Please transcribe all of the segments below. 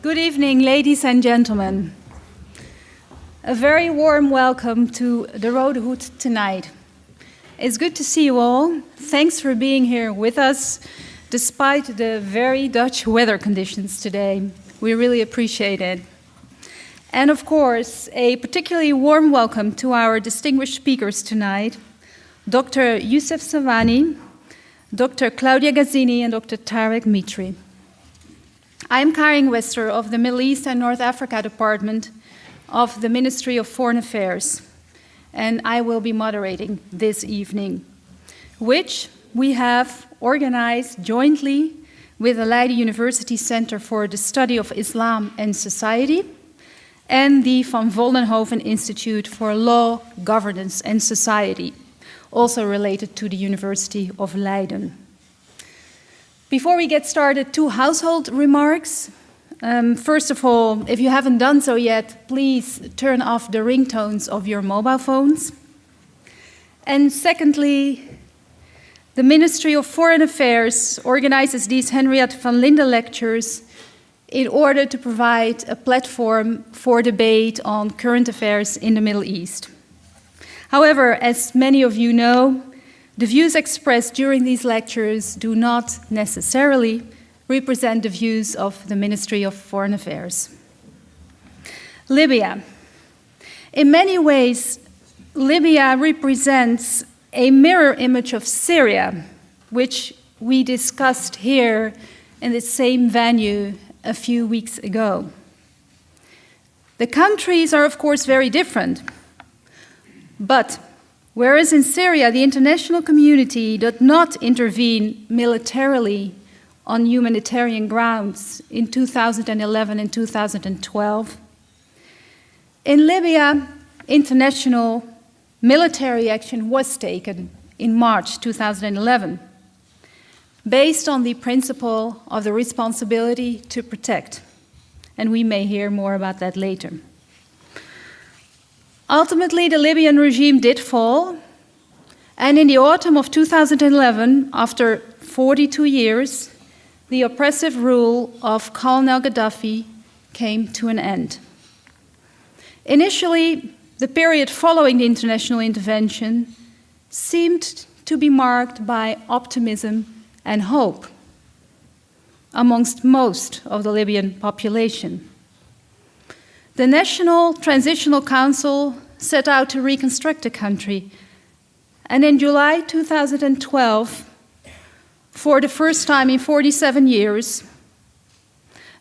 Good evening, ladies and gentlemen. A very warm welcome to the Rode Hoed tonight. It's good to see you all. Thanks for being here with us, despite the very Dutch weather conditions today. We really appreciate it. And of course, a particularly warm welcome to our distinguished speakers tonight, Dr. Youssef Sawani, Dr. Claudia Gazzini, and Dr. Tarek Mitri. I am Karin Wester of the Middle East and North Africa Department of the Ministry of Foreign Affairs, and I will be moderating this evening, which we have organized jointly with the Leiden University Center for the Study of Islam and Society and the Van Vollenhoven Institute for Law, Governance and Society, also related to the University of Leiden. Before we get started, 2 household remarks. First of all, if you haven't done so yet, please turn off the ringtones of your mobile phones. And secondly, the Ministry of Foreign Affairs organizes these Henriette van Lynden lectures in order to provide a platform for debate on current affairs in the Middle East. However, as many of you know, the views expressed during these lectures do not necessarily represent the views of the Ministry of Foreign Affairs. Libya. In many ways, Libya represents a mirror image of Syria, which we discussed here in the same venue a few weeks ago. The countries are, of course, very different, but whereas in Syria, the international community did not intervene militarily on humanitarian grounds in 2011 and 2012, in Libya, international military action was taken in March 2011, based on the principle of the responsibility to protect. And we may hear more about that later. Ultimately, the Libyan regime did fall, and in the autumn of 2011, after 42 years, the oppressive rule of Colonel Qadhafi came to an end. Initially, the period following the international intervention seemed to be marked by optimism and hope amongst most of the Libyan population. The National Transitional Council set out to reconstruct the country, and in July 2012, for the first time in 47 years,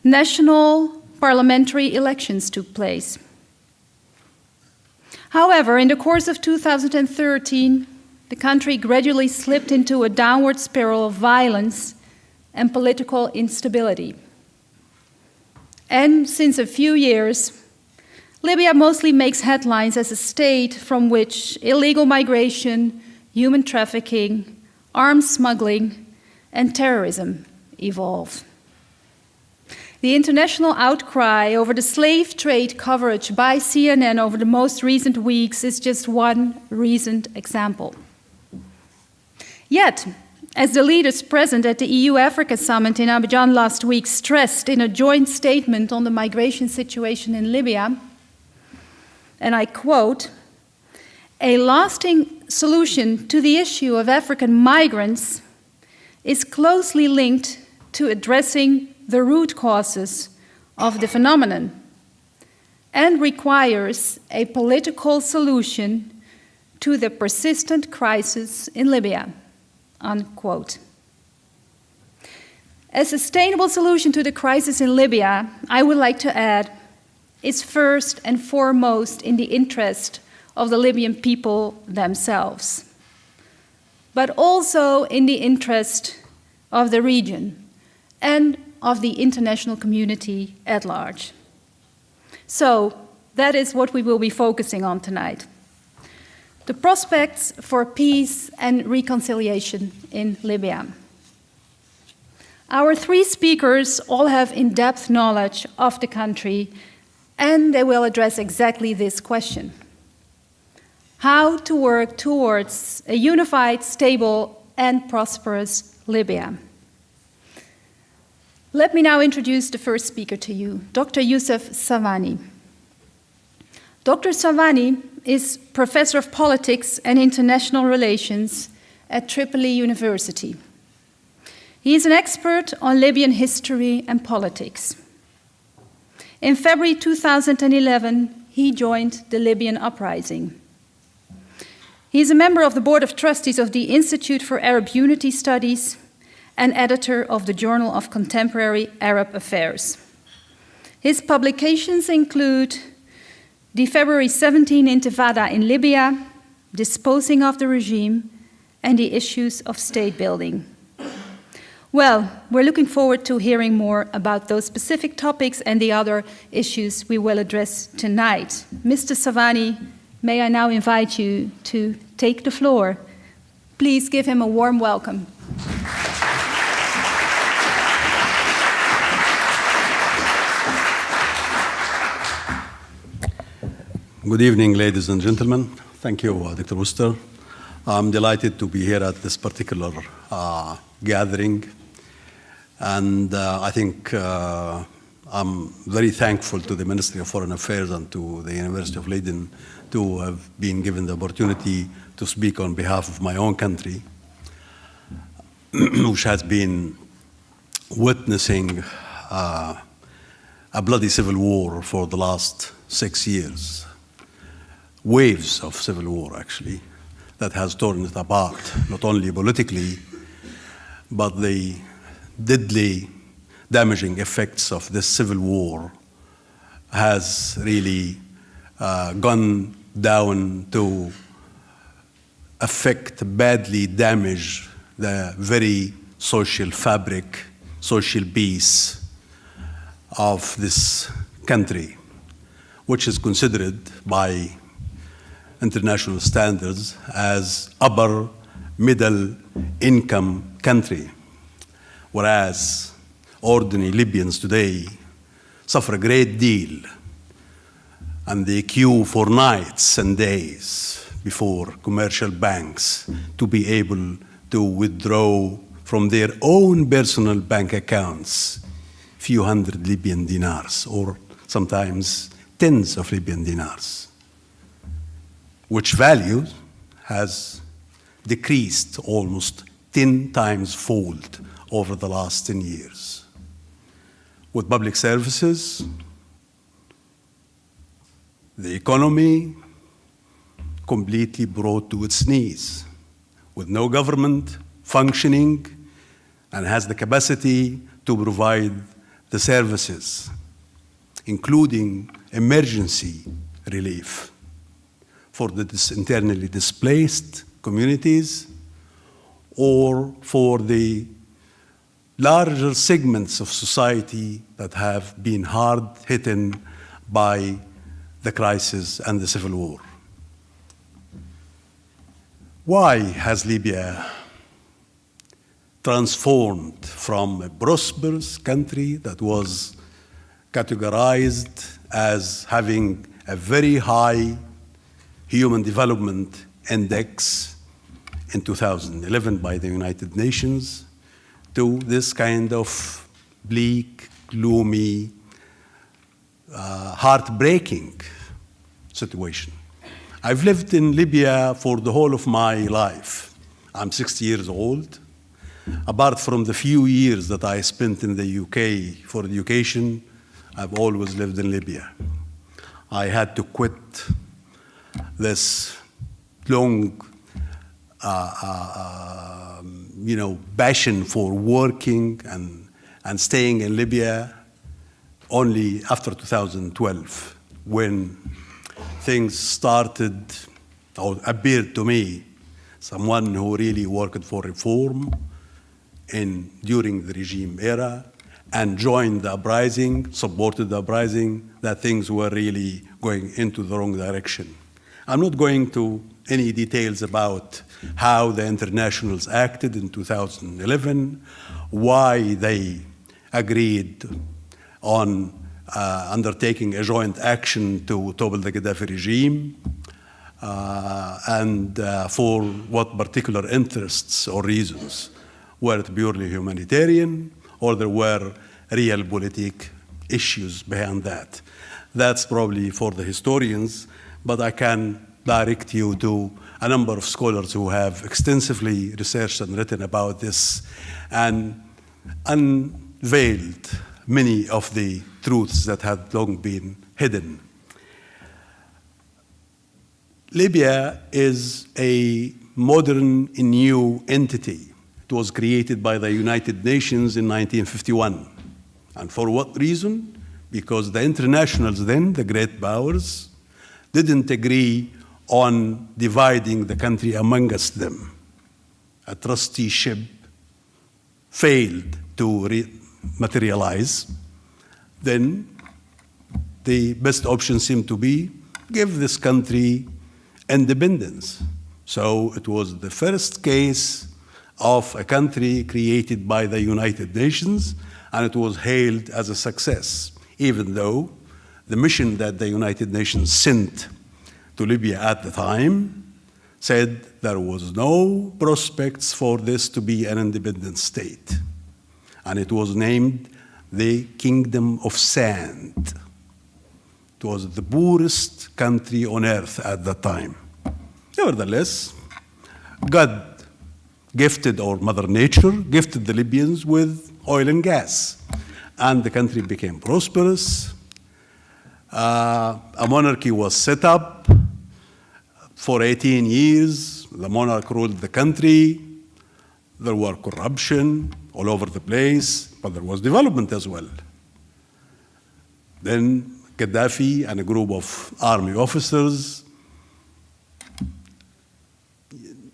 national parliamentary elections took place. However, in the course of 2013, the country gradually slipped into a downward spiral of violence and political instability. And since a few years, Libya mostly makes headlines as a state from which illegal migration, human trafficking, arms smuggling, and terrorism evolve. The international outcry over the slave trade coverage by CNN over the most recent weeks is just one recent example. Yet, as the leaders present at the EU-Africa Summit in Abidjan last week stressed in a joint statement on the migration situation in Libya, and I quote, "A lasting solution to the issue of African migrants is closely linked to addressing the root causes of the phenomenon and requires a political solution to the persistent crisis in Libya," unquote. A sustainable solution to the crisis in Libya, I would like to add, is first and foremost in the interest of the Libyan people themselves, but also in the interest of the region and of the international community at large. So that is what we will be focusing on tonight: the prospects for peace and reconciliation in Libya. Our 3 speakers all have in-depth knowledge of the country, and they will address exactly this question: how to work towards a unified, stable, and prosperous Libya. Let me now introduce the first speaker to you, Dr. Youssef Sawani. Dr. Sawani is Professor of Politics and International Relations at Tripoli University. He is an expert on Libyan history and politics. In February 2011, he joined the Libyan Uprising. He is a member of the Board of Trustees of the Institute for Arab Unity Studies and editor of the Journal of Contemporary Arab Affairs. His publications include the February 17 Intifada in Libya, Disposing of the Regime, and the Issues of State Building. Well, we're looking forward to hearing more about those specific topics and the other issues we will address tonight. Mr. Sawani, may I now invite you to take the floor. Please give him a warm welcome. Good evening, ladies and gentlemen. Thank you, Dr. Worcester. I'm delighted to be here at this particular gathering. And I think I'm very thankful to the Ministry of Foreign Affairs and to the University of Lynden to have been given the opportunity to speak on behalf of my own country, which has been witnessing a bloody civil war for the last 6 years. Waves of civil war, actually, that has torn it apart, not only politically, but the deadly damaging effects of this civil war has really gone down to affect, badly damage the very social fabric, social peace of this country, which is considered by international standards as upper middle income country, whereas ordinary Libyans today suffer a great deal, and they queue for nights and days before commercial banks to be able to withdraw from their own personal bank accounts few hundred Libyan dinars, or sometimes tens of Libyan dinars, which value has decreased almost 10 times fold over the last 10 years. With public services, the economy completely brought to its knees, with no government functioning and has the capacity to provide the services, including emergency relief for the internally displaced communities or for the larger segments of society that have been hard hit by the crisis and the civil war. Why has Libya transformed from a prosperous country that was categorized as having a very high Human Development Index in 2011 by the United Nations to this kind of bleak, gloomy, heartbreaking situation? I've lived in Libya for the whole of my life. I'm 60 years old. Apart from the few years that I spent in the UK for education, I've always lived in Libya. I had to quit this long, passion for working and staying in Libya only after 2012, when things started, or appeared to me, someone who really worked for reform during the regime era and joined the uprising, supported the uprising, that things were really going into the wrong direction. I'm not going to any details about how the internationals acted in 2011, why they agreed on undertaking a joint action to topple the Qadhafi regime, and for what particular interests or reasons. Were it purely humanitarian, or there were realpolitik issues behind that. That's probably for the historians, but I can direct you to a number of scholars who have extensively researched and written about this and unveiled many of the truths that had long been hidden. Libya is a modern new entity. It was created by the United Nations in 1951. And for what reason? Because the internationals then, the great powers, didn't agree on dividing the country amongst them. A trusteeship failed to materialize. Then the best option seemed to be give this country independence. So it was the first case of a country created by the United Nations, and it was hailed as a success, even though the mission that the United Nations sent to Libya at the time said there was no prospects for this to be an independent state. And it was named the Kingdom of Sand. It was the poorest country on earth at that time. Nevertheless, God gifted, or Mother Nature, gifted the Libyans with oil and gas. And the country became prosperous. A monarchy was set up. For 18 years, the monarch ruled the country. There were corruption all over the place, but there was development as well. Then Qadhafi and a group of army officers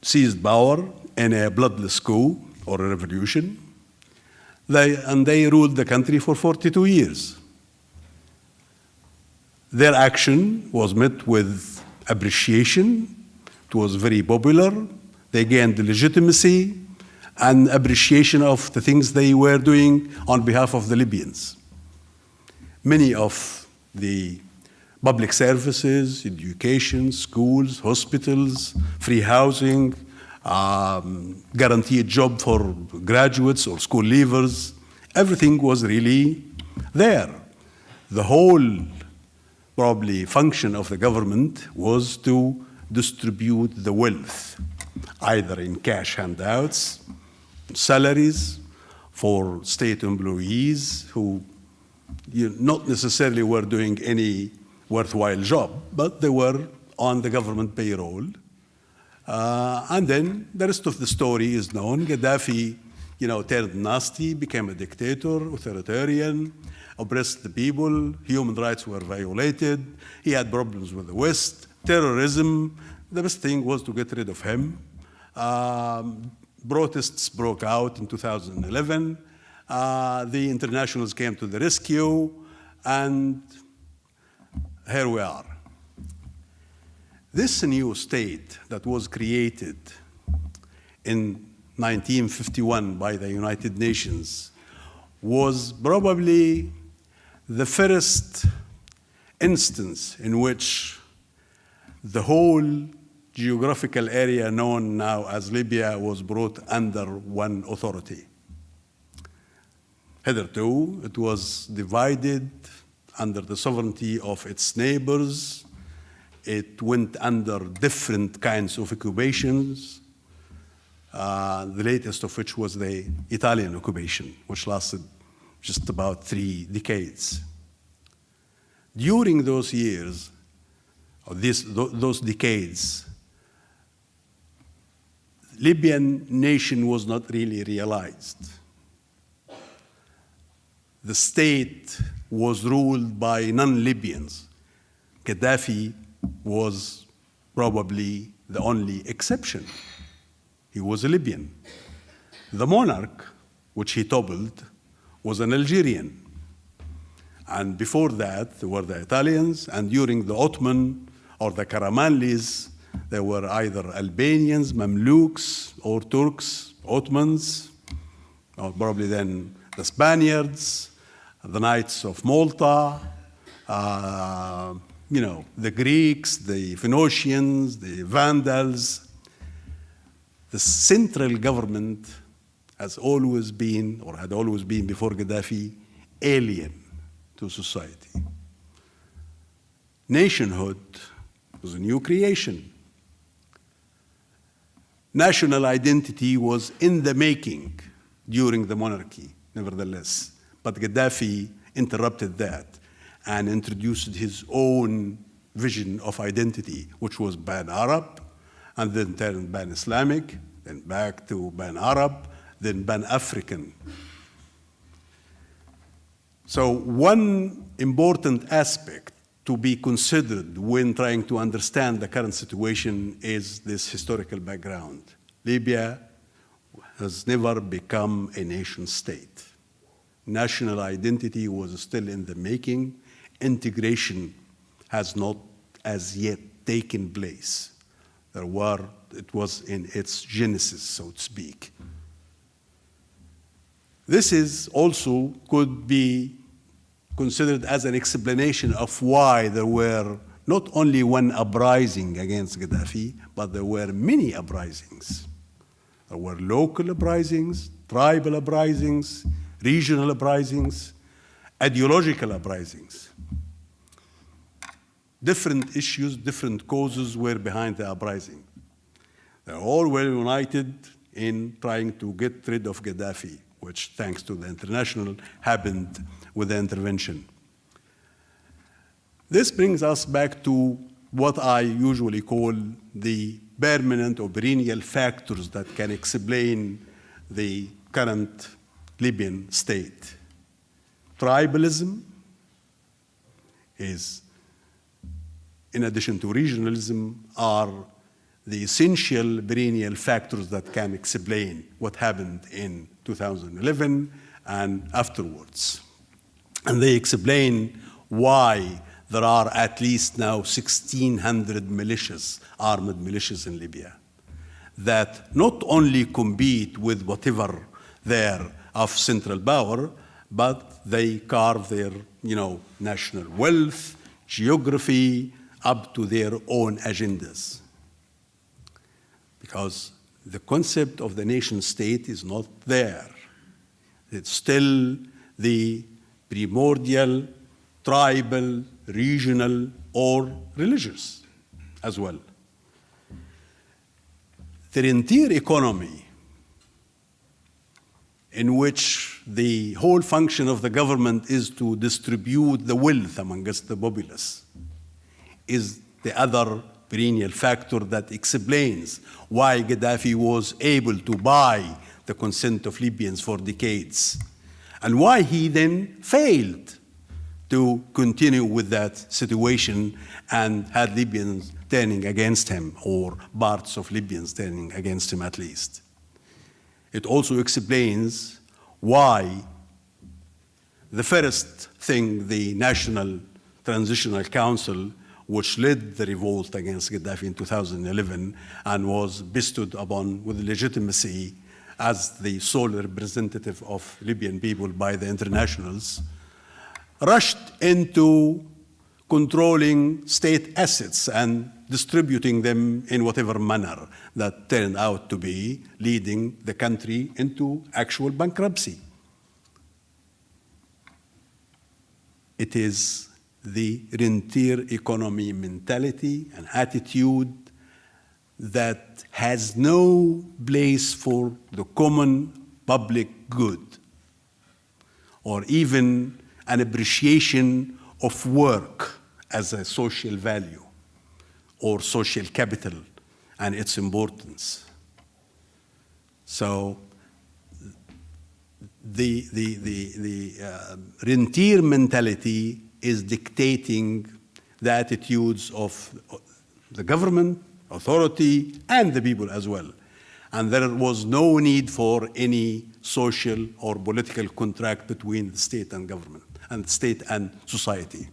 seized power in a bloodless coup or a revolution. They ruled the country for 42 years. Their action was met with appreciation. It was very popular. They gained legitimacy and appreciation of the things they were doing on behalf of the Libyans. Many of the public services, education, schools, hospitals, free housing, guaranteed job for graduates or school leavers, everything was really there. The whole probably function of the government was to distribute the wealth, either in cash handouts, salaries for state employees who not necessarily were doing any worthwhile job, but they were on the government payroll. And then the rest of the story is known. Gaddafi, turned nasty, became a dictator, authoritarian, oppressed the people, human rights were violated, he had problems with the West, terrorism. The best thing was to get rid of him. Protests broke out in 2011. The internationals came to the rescue, and here we are. This new state that was created in 1951 by the United Nations was probably the first instance in which the whole geographical area known now as Libya was brought under one authority. Hitherto, it was divided under the sovereignty of its neighbors. It went under different kinds of occupations, the latest of which was the Italian occupation, which lasted just about 3 decades. During those years, or those decades, Libyan nation was not really realized. The state was ruled by non-Libyans. Qadhafi was probably the only exception. He was a Libyan. The monarch, which he toppled, was an Algerian. And before that, there were the Italians, and during the Ottoman or the Karamanlis, there were either Albanians, Mamluks, or Turks, Ottomans, or probably then the Spaniards, the Knights of Malta, the Greeks, the Phoenicians, the Vandals. The central government has always been, or had always been before Gaddafi, alien to society. Nationhood was a new creation. National identity was in the making during the monarchy, nevertheless. But Gaddafi interrupted that and introduced his own vision of identity, which was pan-Arab, and then turned pan-Islamic, then back to pan-Arab, then pan-African. So one important aspect to be considered when trying to understand the current situation is this historical background. Libya has never become a nation state. National identity was still in the making. Integration has not as yet taken place. It was in its genesis, so to speak. This is also could be considered as an explanation of why there were not only one uprising against Gaddafi, but there were many uprisings. There were local uprisings, tribal uprisings, regional uprisings, ideological uprisings. Different issues, different causes were behind the uprising. They all were united in trying to get rid of Gaddafi, which, thanks to the international, happened with the intervention. This brings us back to what I usually call the permanent or perennial factors that can explain the current Libyan state. Tribalism is, in addition to regionalism, are the essential perennial factors that can explain what happened in 2011 and afterwards. And they explain why there are at least now 1,600 militias, armed militias in Libya, that not only compete with whatever there of central power, but they carve their, national wealth, geography, up to their own agendas. Because the concept of the nation state is not there. It's still the primordial, tribal, regional, or religious as well. The entire economy, in which the whole function of the government is to distribute the wealth amongst the populace, is the other perennial factor that explains why Gaddafi was able to buy the consent of Libyans for decades, and why he then failed to continue with that situation and had Libyans turning against him, or parts of Libyans turning against him at least. It also explains why the first thing the National Transitional Council, which led the revolt against Gaddafi in 2011 and was bestowed upon with legitimacy as the sole representative of Libyan people by the internationals, rushed into controlling state assets and distributing them in whatever manner that turned out to be leading the country into actual bankruptcy. It is the rentier economy mentality and attitude that has no place for the common public good, or even an appreciation of work as a social value or social capital and its importance. So the rentier mentality is dictating the attitudes of the government, authority, and the people as well. And there was no need for any social or political contract between the state and government, and state and society.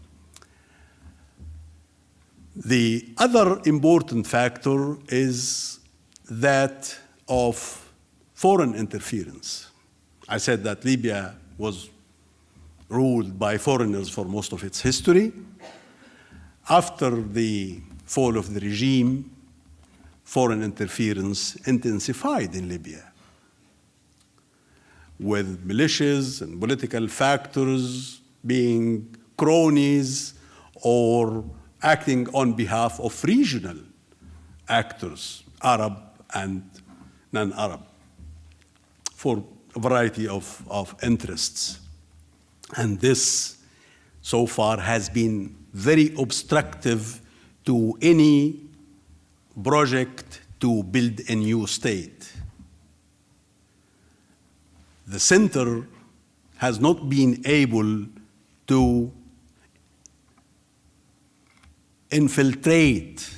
The other important factor is that of foreign interference. I said that Libya was ruled by foreigners for most of its history. After the fall of the regime, foreign interference intensified in Libya. with militias and political factors being cronies or acting on behalf of regional actors, Arab and non-Arab, for a variety of interests. And this, so far, has been very obstructive to any project to build a new state. The center has not been able to infiltrate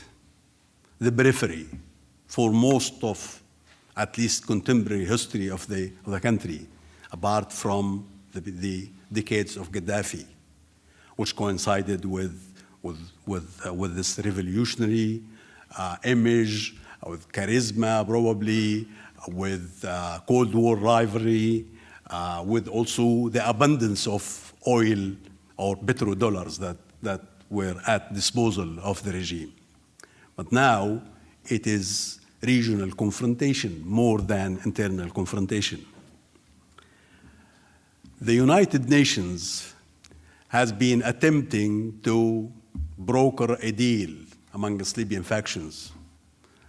the periphery for most of, at least, contemporary history of the country, apart from the decades of Qadhafi, which coincided with this revolutionary image, with charisma, probably, with Cold War rivalry, with also the abundance of oil or petrodollars that were at disposal of the regime. But now it is regional confrontation more than internal confrontation. The United Nations has been attempting to broker a deal amongst Libyan factions.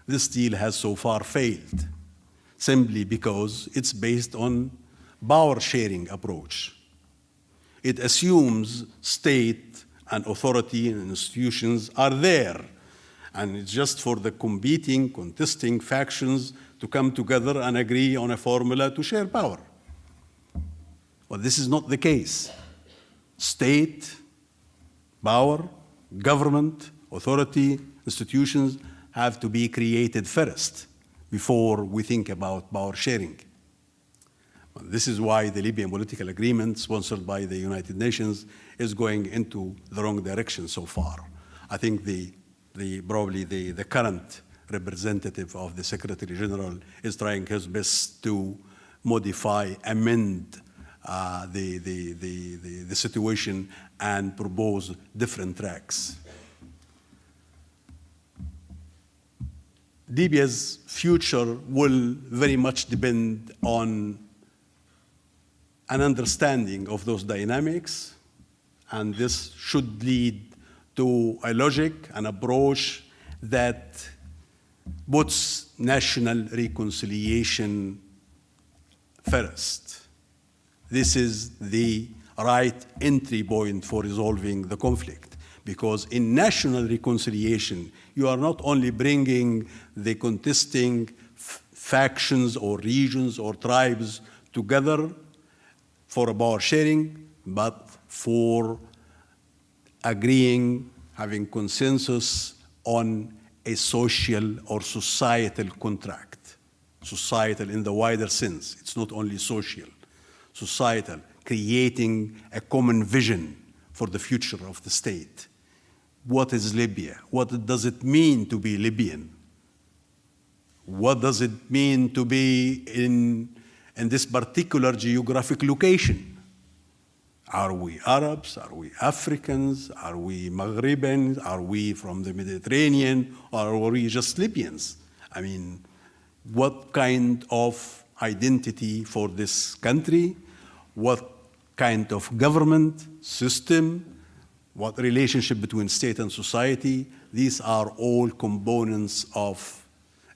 This deal has so far failed, simply because it's based on power-sharing approach. It assumes state and authority and institutions are there, and it's just for the competing, contesting factions to come together and agree on a formula to share power. Well, this is not the case. State, power, government, authority, institutions have to be created first before we think about power sharing. This is why the Libyan political agreement, sponsored by the United Nations, is going into the wrong direction so far. I think probably the current representative of the Secretary General is trying his best to modify, amend the situation and propose different tracks. Libya's future will very much depend on an understanding of those dynamics, and this should lead to a logic, an approach that puts national reconciliation first. This is the right entry point for resolving the conflict, because in national reconciliation, you are not only bringing the contesting factions or regions or tribes together for a power sharing, but for agreeing, having consensus on a social or societal contract. Societal in the wider sense. It's not only social. Societal, creating a common vision for the future of the state. What is Libya? What does it mean to be Libyan? What does it mean to be in this particular geographic location? Are we Arabs? Are we Africans? Are we Maghrebans? Are we from the Mediterranean? Or are we just Libyans? I mean, what kind of identity for this country? What kind of government system? What relationship between state and society? These are all components of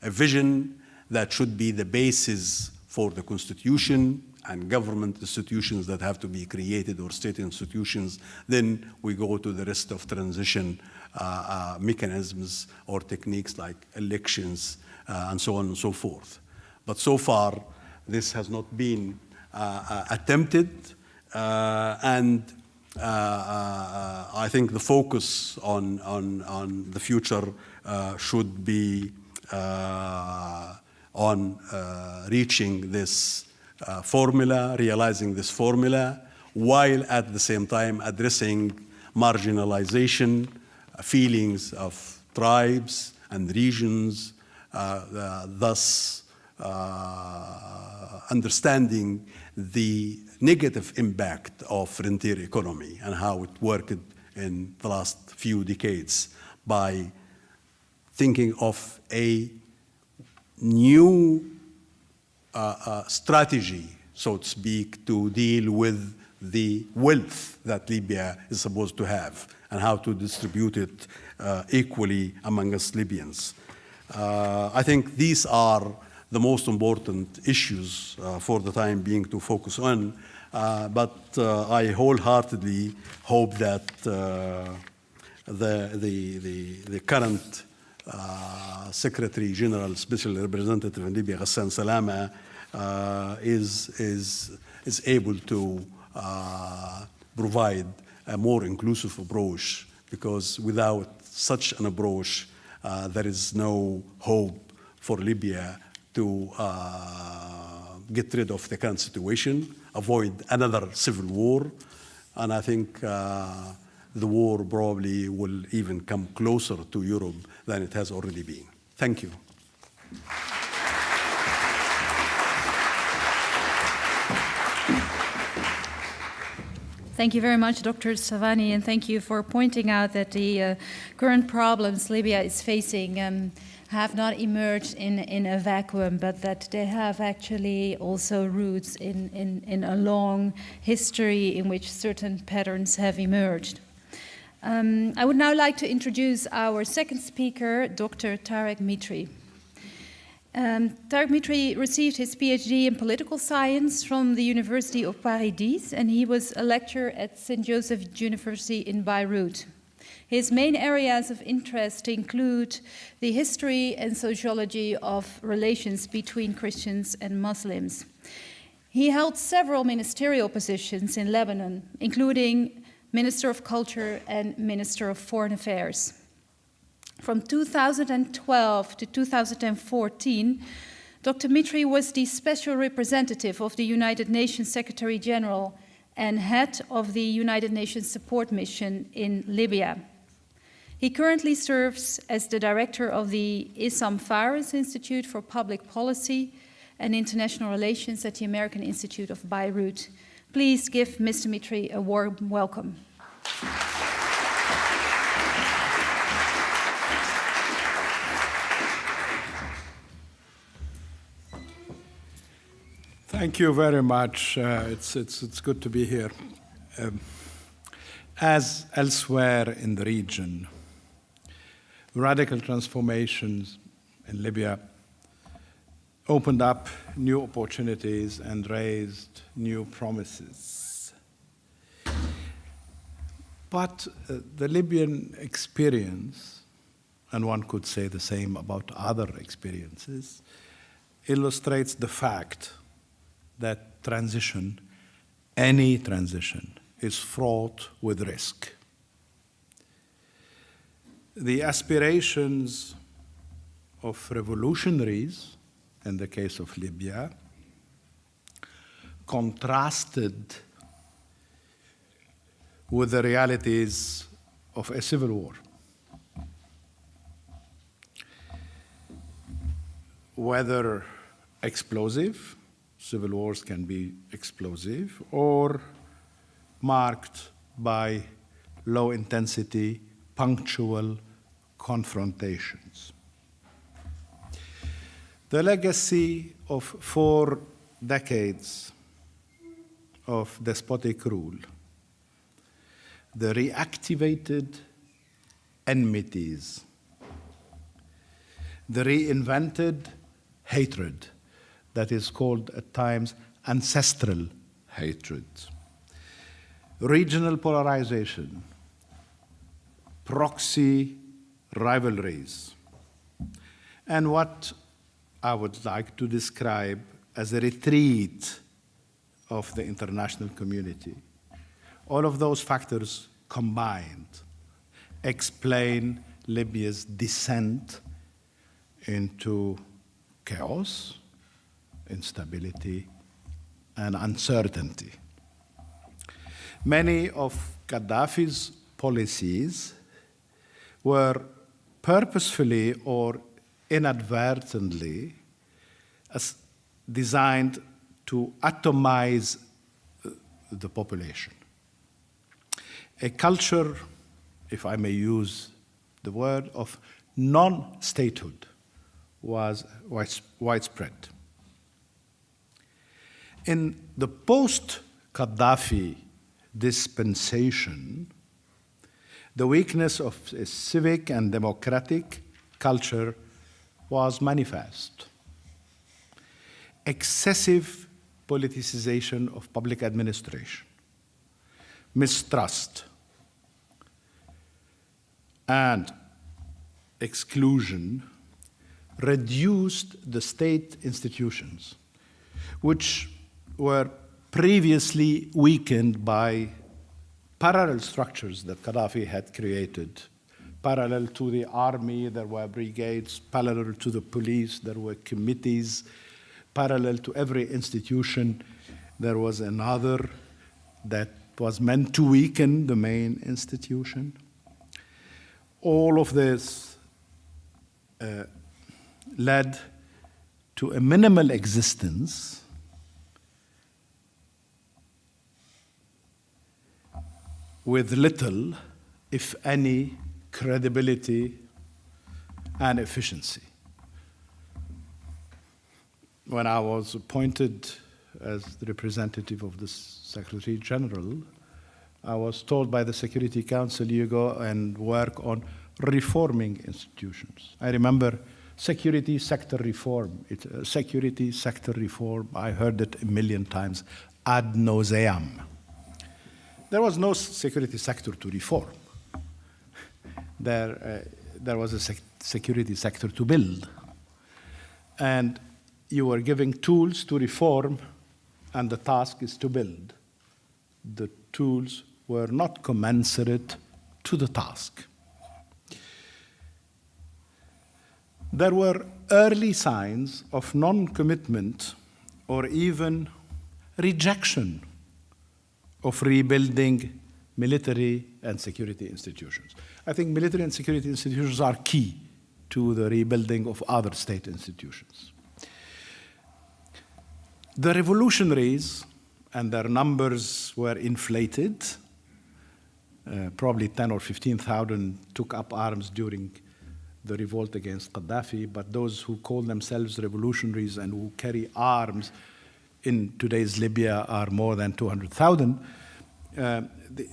a vision that should be the basis for the constitution and government institutions that have to be created, or state institutions. Then we go to the rest of transition mechanisms or techniques like elections and so on and so forth. But so far, this has not been attempted, and I think the focus on the future should be on reaching this formula, realizing this formula, while at the same time addressing marginalization, feelings of tribes and regions, thus understanding the negative impact of frontier economy and how it worked in the last few decades, by thinking of a new strategy so to speak, to deal with the wealth that Libya is supposed to have and how to distribute it equally among us Libyans. I think these are the most important issues for the time being to focus on, but I wholeheartedly hope that the current Secretary General, Special Representative in Libya, Ghassan Salama, is able to provide a more inclusive approach, because without such an approach, there is no hope for Libya to get rid of the current situation, avoid another civil war, and I think the war probably will even come closer to Europe than it has already been. Thank you. Thank you very much, Dr. Sawani, and thank you for pointing out that the current problems Libya is facing have not emerged in a vacuum, but that they have actually also roots in a long history in which certain patterns have emerged. I would now like to introduce our second speaker, Dr. Tarek Mitri. Tarek Mitri received his PhD in political science from the University of Paris, and he was a lecturer at St. Joseph University in Beirut. His main areas of interest include the history and sociology of relations between Christians and Muslims. He held several ministerial positions in Lebanon, including Minister of Culture and Minister of Foreign Affairs. From 2012 to 2014, Dr. Mitri was the special representative of the United Nations Secretary General and head of the United Nations Support Mission in Libya. He currently serves as the director of the Issam Fares Institute for Public Policy and International Relations at the American Institute of Beirut. Please give Mr. Mitri a warm welcome. Thank you very much. It's good to be here. As elsewhere in the region, radical transformations in Libya opened up new opportunities and raised new promises. But the Libyan experience, and one could say the same about other experiences, illustrates the fact that transition, any transition, is fraught with risk. The aspirations of revolutionaries, in the case of Libya, contrasted with the realities of a civil war. Whether explosive, civil wars can be explosive, or marked by low-intensity, punctual confrontations. The legacy of 4 decades of despotic rule, the reactivated enmities, the reinvented hatred that is called at times ancestral hatred, regional polarization, proxy rivalries, and what I would like to describe as a retreat of the international community. All of those factors combined explain Libya's descent into chaos, instability, and uncertainty. Many of Qadhafi's policies were purposefully or inadvertently designed to atomize the population. A culture, if I may use the word, of non-statehood was widespread. In the post-Qadhafi dispensation, the weakness of a civic and democratic culture was manifest. Excessive politicization of public administration, mistrust, and exclusion reduced the state institutions, which were previously weakened by parallel structures that Qadhafi had created. Parallel to the army, there were brigades. Parallel to the police, there were committees. Parallel to every institution, there was another that was meant to weaken the main institution. All of this led to a minimal existence with little, if any, credibility and efficiency. When I was appointed as the representative of the Secretary General, I was told by the Security Council, you go and work on reforming institutions. I remember security sector reform. Security sector reform, I heard it a million times, ad nauseam. There was no security sector to reform. There was a security sector to build. And you were giving tools to reform, and the task is to build. The tools were not commensurate to the task. There were early signs of non-commitment or even rejection of rebuilding military and security institutions. I think military and security institutions are key to the rebuilding of other state institutions. The revolutionaries, and their numbers were inflated, probably 10 or 15,000 took up arms during the revolt against Qadhafi, but those who call themselves revolutionaries and who carry arms in today's Libya are more than 200,000.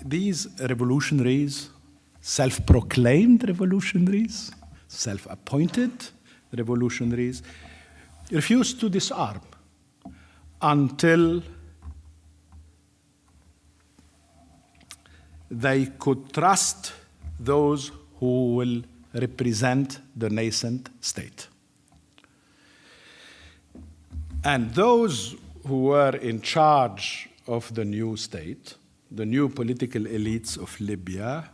These revolutionaries, self-proclaimed revolutionaries, self-appointed revolutionaries, refused to disarm until they could trust those who will represent the nascent state. And those who were in charge of the new state, the new political elites of Libya,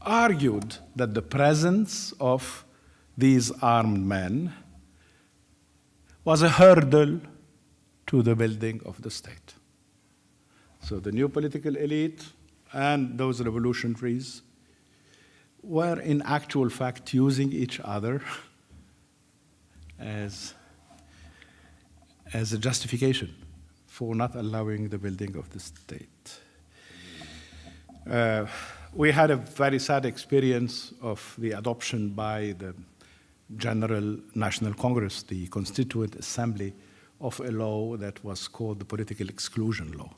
argued that the presence of these armed men was a hurdle to the building of the state. So the new political elite and those revolutionaries were in actual fact using each other as a justification for not allowing the building of the state. We had a very sad experience of the adoption by the General National Congress, the Constituent Assembly, of a law that was called the Political Exclusion Law,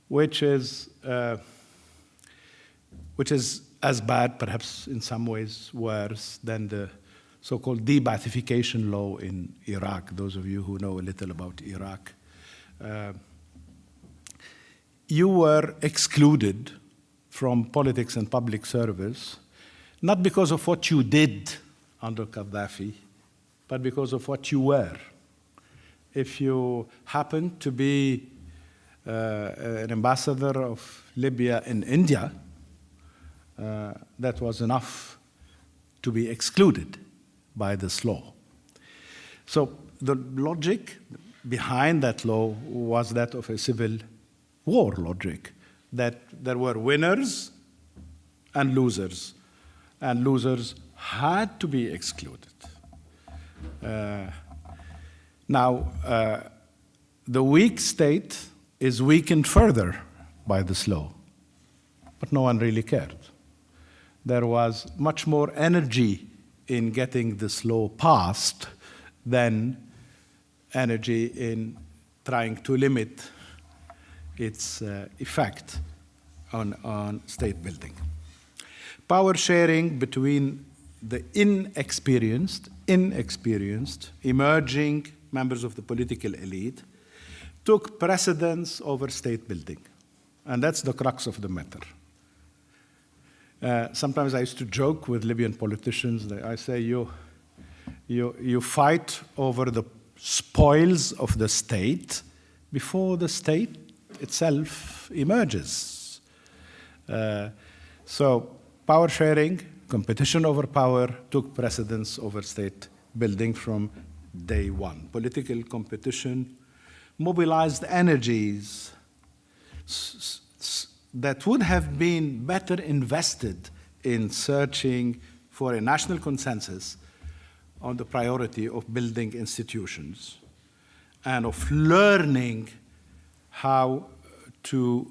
which is as bad, perhaps in some ways worse, than the so-called de-Baathification law in Iraq. Those of you who know a little about Iraq, you were excluded from politics and public service, not because of what you did under Qadhafi, but because of what you were. If you happened to be an ambassador of Libya in India, that was enough to be excluded by this law. So the logic behind that law was that of a civil war logic, that there were winners and losers had to be excluded. Now, the weak state is weakened further by this law, but no one really cared. There was much more energy in getting this law passed than energy in trying to limit its effect on state building. Power sharing between the inexperienced, emerging members of the political elite took precedence over state building. And that's the crux of the matter. Sometimes I used to joke with Libyan politicians. I say, you fight over the spoils of the state before the state itself emerges. So power sharing, competition over power took precedence over state building from day one. Political competition mobilized energies that would have been better invested in searching for a national consensus on the priority of building institutions and of learning how to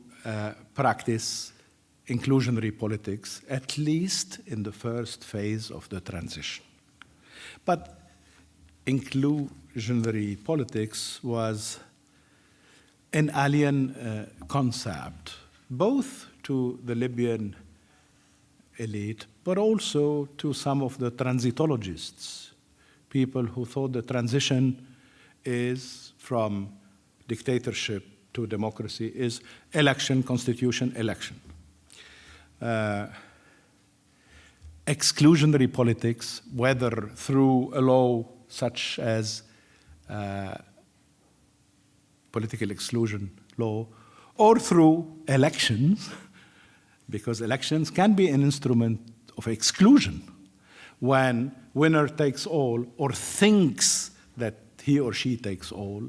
practice inclusionary politics, at least in the first phase of the transition. But inclusionary politics was an alien concept, both to the Libyan elite, but also to some of the transitologists, people who thought the transition is from dictatorship to democracy is election, constitution, election. Exclusionary politics, whether through a law such as Political Exclusion Law, or through elections, because elections can be an instrument of exclusion when winner takes all or thinks that he or she takes all,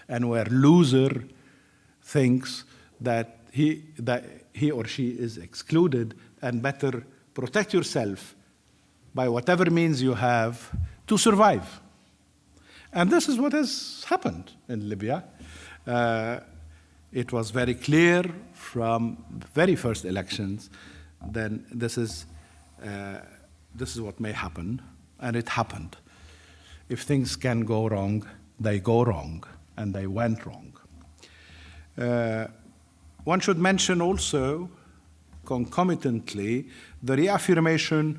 and where loser thinks that he or she is excluded, and better protect yourself by whatever means you have to survive. And this is what has happened in Libya. It was very clear from the very first elections that this is what may happen, and it happened. If things can go wrong, they go wrong, and they went wrong. One should mention also, concomitantly, the reaffirmation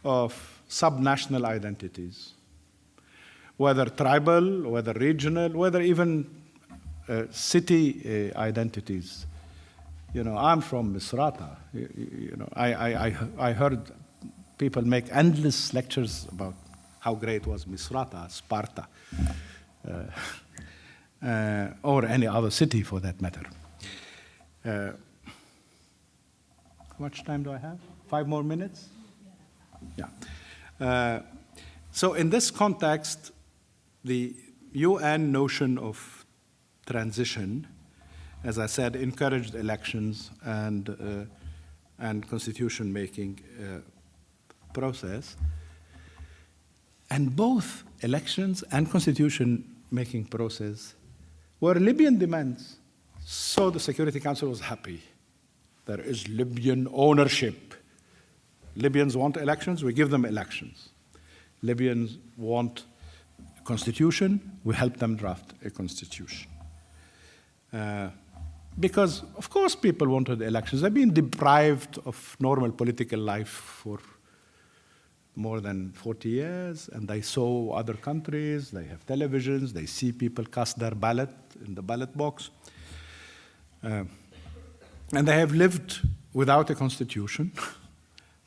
of subnational identities, whether tribal, whether regional, whether even city identities. You know, I'm from Misrata. I heard people make endless lectures about how great was Misrata, Sparta, or any other city for that matter. How much time do I have? 5 more minutes? Yeah. So in this context, the UN notion of transition, as I said, encouraged elections and constitution-making process. And both elections and constitution-making process were Libyan demands. So the Security Council was happy. There is Libyan ownership. Libyans want elections, we give them elections. Libyans want a constitution, we help them draft a constitution. Because, of course, people wanted elections. They've been deprived of normal political life for more than 40 years, and they saw other countries, they have televisions, they see people cast their ballot in the ballot box. And they have lived without a constitution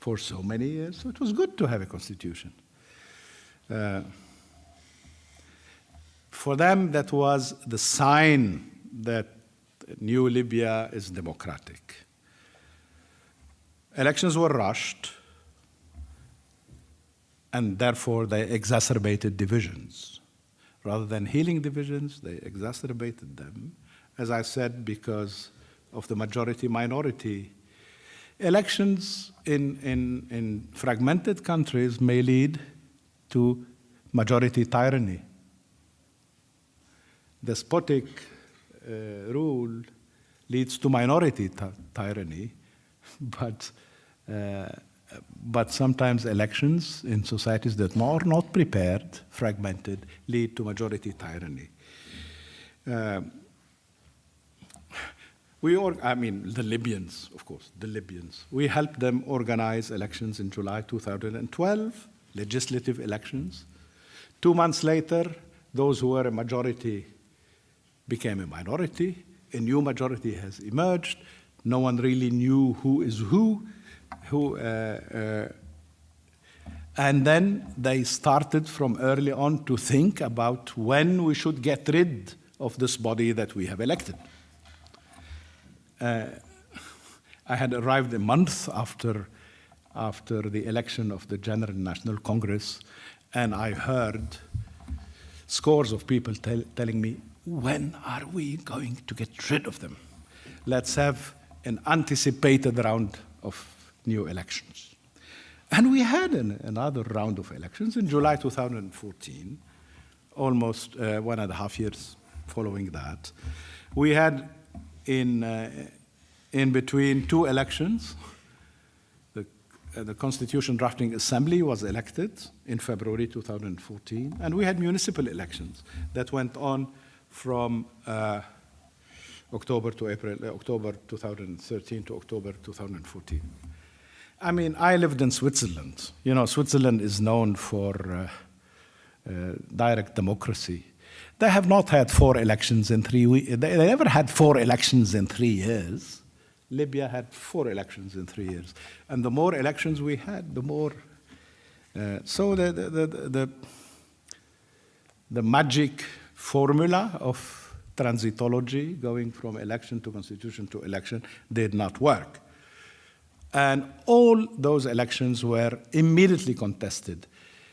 for so many years, so it was good to have a constitution. For them, that was the sign that new Libya is democratic. Elections were rushed, and therefore they exacerbated divisions. Rather than healing divisions, they exacerbated them, as I said, because of the majority-minority. Elections in fragmented countries may lead to majority tyranny. Despotic rule leads to minority tyranny, but sometimes elections in societies that are not prepared, fragmented, lead to majority tyranny. The Libyans, of course, the Libyans. We helped them organize elections in July 2012, legislative elections. 2 months later, those who were a majority became a minority. A new majority has emerged. No one really knew who is who. And then they started from early on to think about when we should get rid of this body that we have elected. I had arrived a month after the election of the General National Congress, and I heard scores of people telling me, when are we going to get rid of them? Let's have an anticipated round of new elections. And we had another round of elections in July 2014, almost 1.5 years following that. We had in between two elections, the Constitution Drafting Assembly was elected in February 2014, and we had municipal elections that went on from October 2013 to October 2014. I mean, I lived in Switzerland. You know, Switzerland is known for direct democracy. They have not had 4 elections in 3 weeks. They never had 4 elections in 3 years. Libya had 4 elections in 3 years. And the more elections we had, the more... So the magic formula of transitology, going from election to constitution to election, did not work. And all those elections were immediately contested.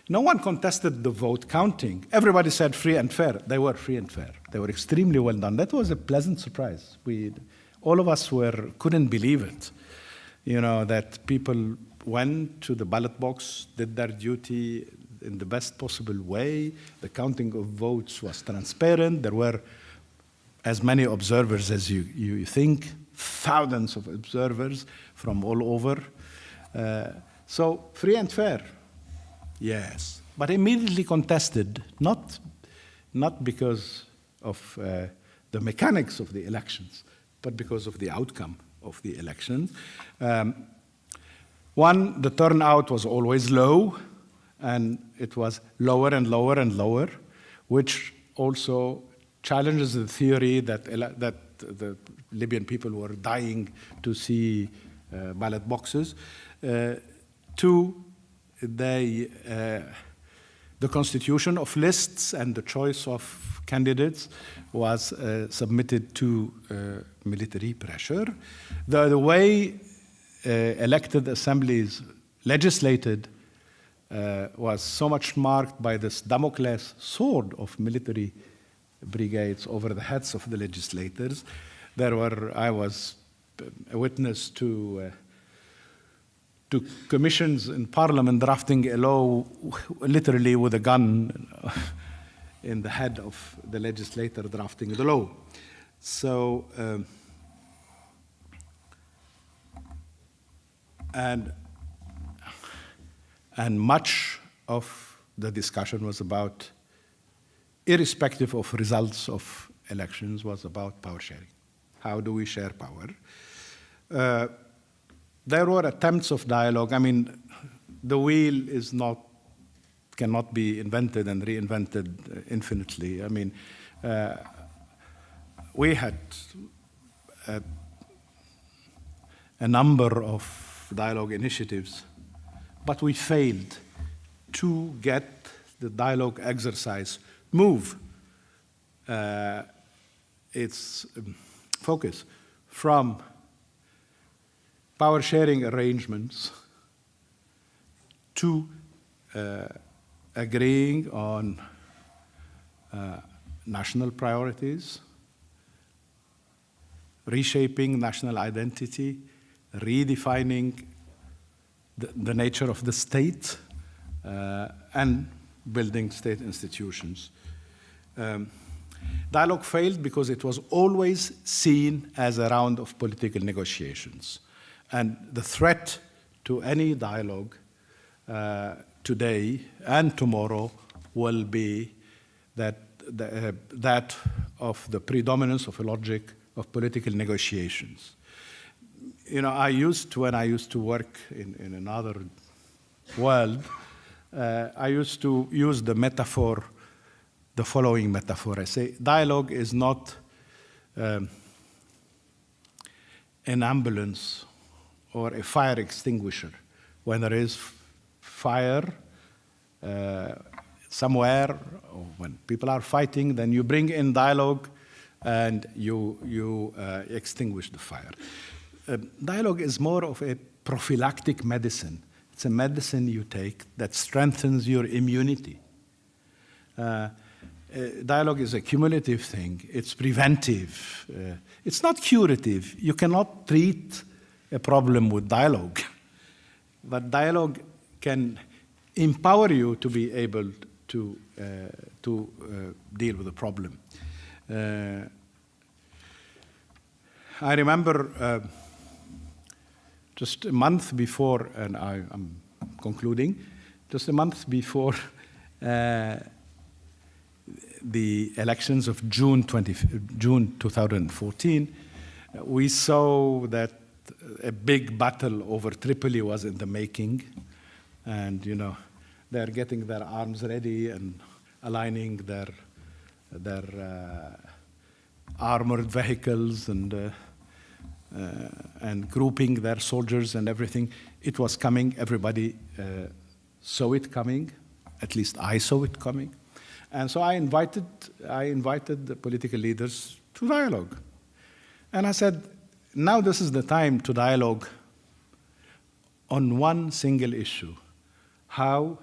No one contested the vote counting. Everybody said free and fair. They were free and fair. They were extremely well done. That was a pleasant surprise. All of us couldn't believe it. You know, that people went to the ballot box, did their duty in the best possible way. The counting of votes was transparent. There were as many observers as you think, thousands of observers from all over. So free and fair. Yes, but immediately contested, not because of the mechanics of the elections, but because of the outcome of the elections. One, the turnout was always low, and it was lower and lower and lower, which also challenges the theory that the Libyan people were dying to see ballot boxes. Two, the constitution of lists and the choice of candidates was submitted to military pressure. The way elected assemblies legislated was so much marked by this Damocles sword of military brigades over the heads of the legislators. I was a witness to commissions in parliament drafting a law literally with a gun in the head of the legislator drafting the law. So, and much of the discussion was about, irrespective of results of elections, was about power sharing. How do we share power? There were attempts of dialogue. I mean, the wheel cannot be invented and reinvented infinitely. I mean, we had a number of dialogue initiatives, but we failed to get the dialogue exercise move its focus from power sharing arrangements to agreeing on national priorities, reshaping national identity, redefining the nature of the state, and building state institutions. Dialogue failed because it was always seen as a round of political negotiations. And the threat to any dialogue today and tomorrow will be that of the predominance of a logic of political negotiations. You know, when I used to work in another world, I used to use the following metaphor. I say, dialogue is not an ambulance or a fire extinguisher. When there is fire somewhere, or when people are fighting, then you bring in dialogue and you extinguish the fire. Dialogue is more of a prophylactic medicine. It's a medicine you take that strengthens your immunity. Dialogue is a cumulative thing. It's preventive. It's not curative. You cannot treat a problem with dialogue. But dialogue can empower you to be able to deal with the problem. I remember just a month before, and I'm concluding, just a month before the elections of June 2014, we saw that a big battle over Tripoli was in the making, and you know, they're getting their arms ready and aligning their armored vehicles and grouping their soldiers and everything. It was coming. Everybody saw it coming. At least I saw it coming. And so I invited the political leaders to dialogue. And I said, now this is the time to dialogue on one single issue: how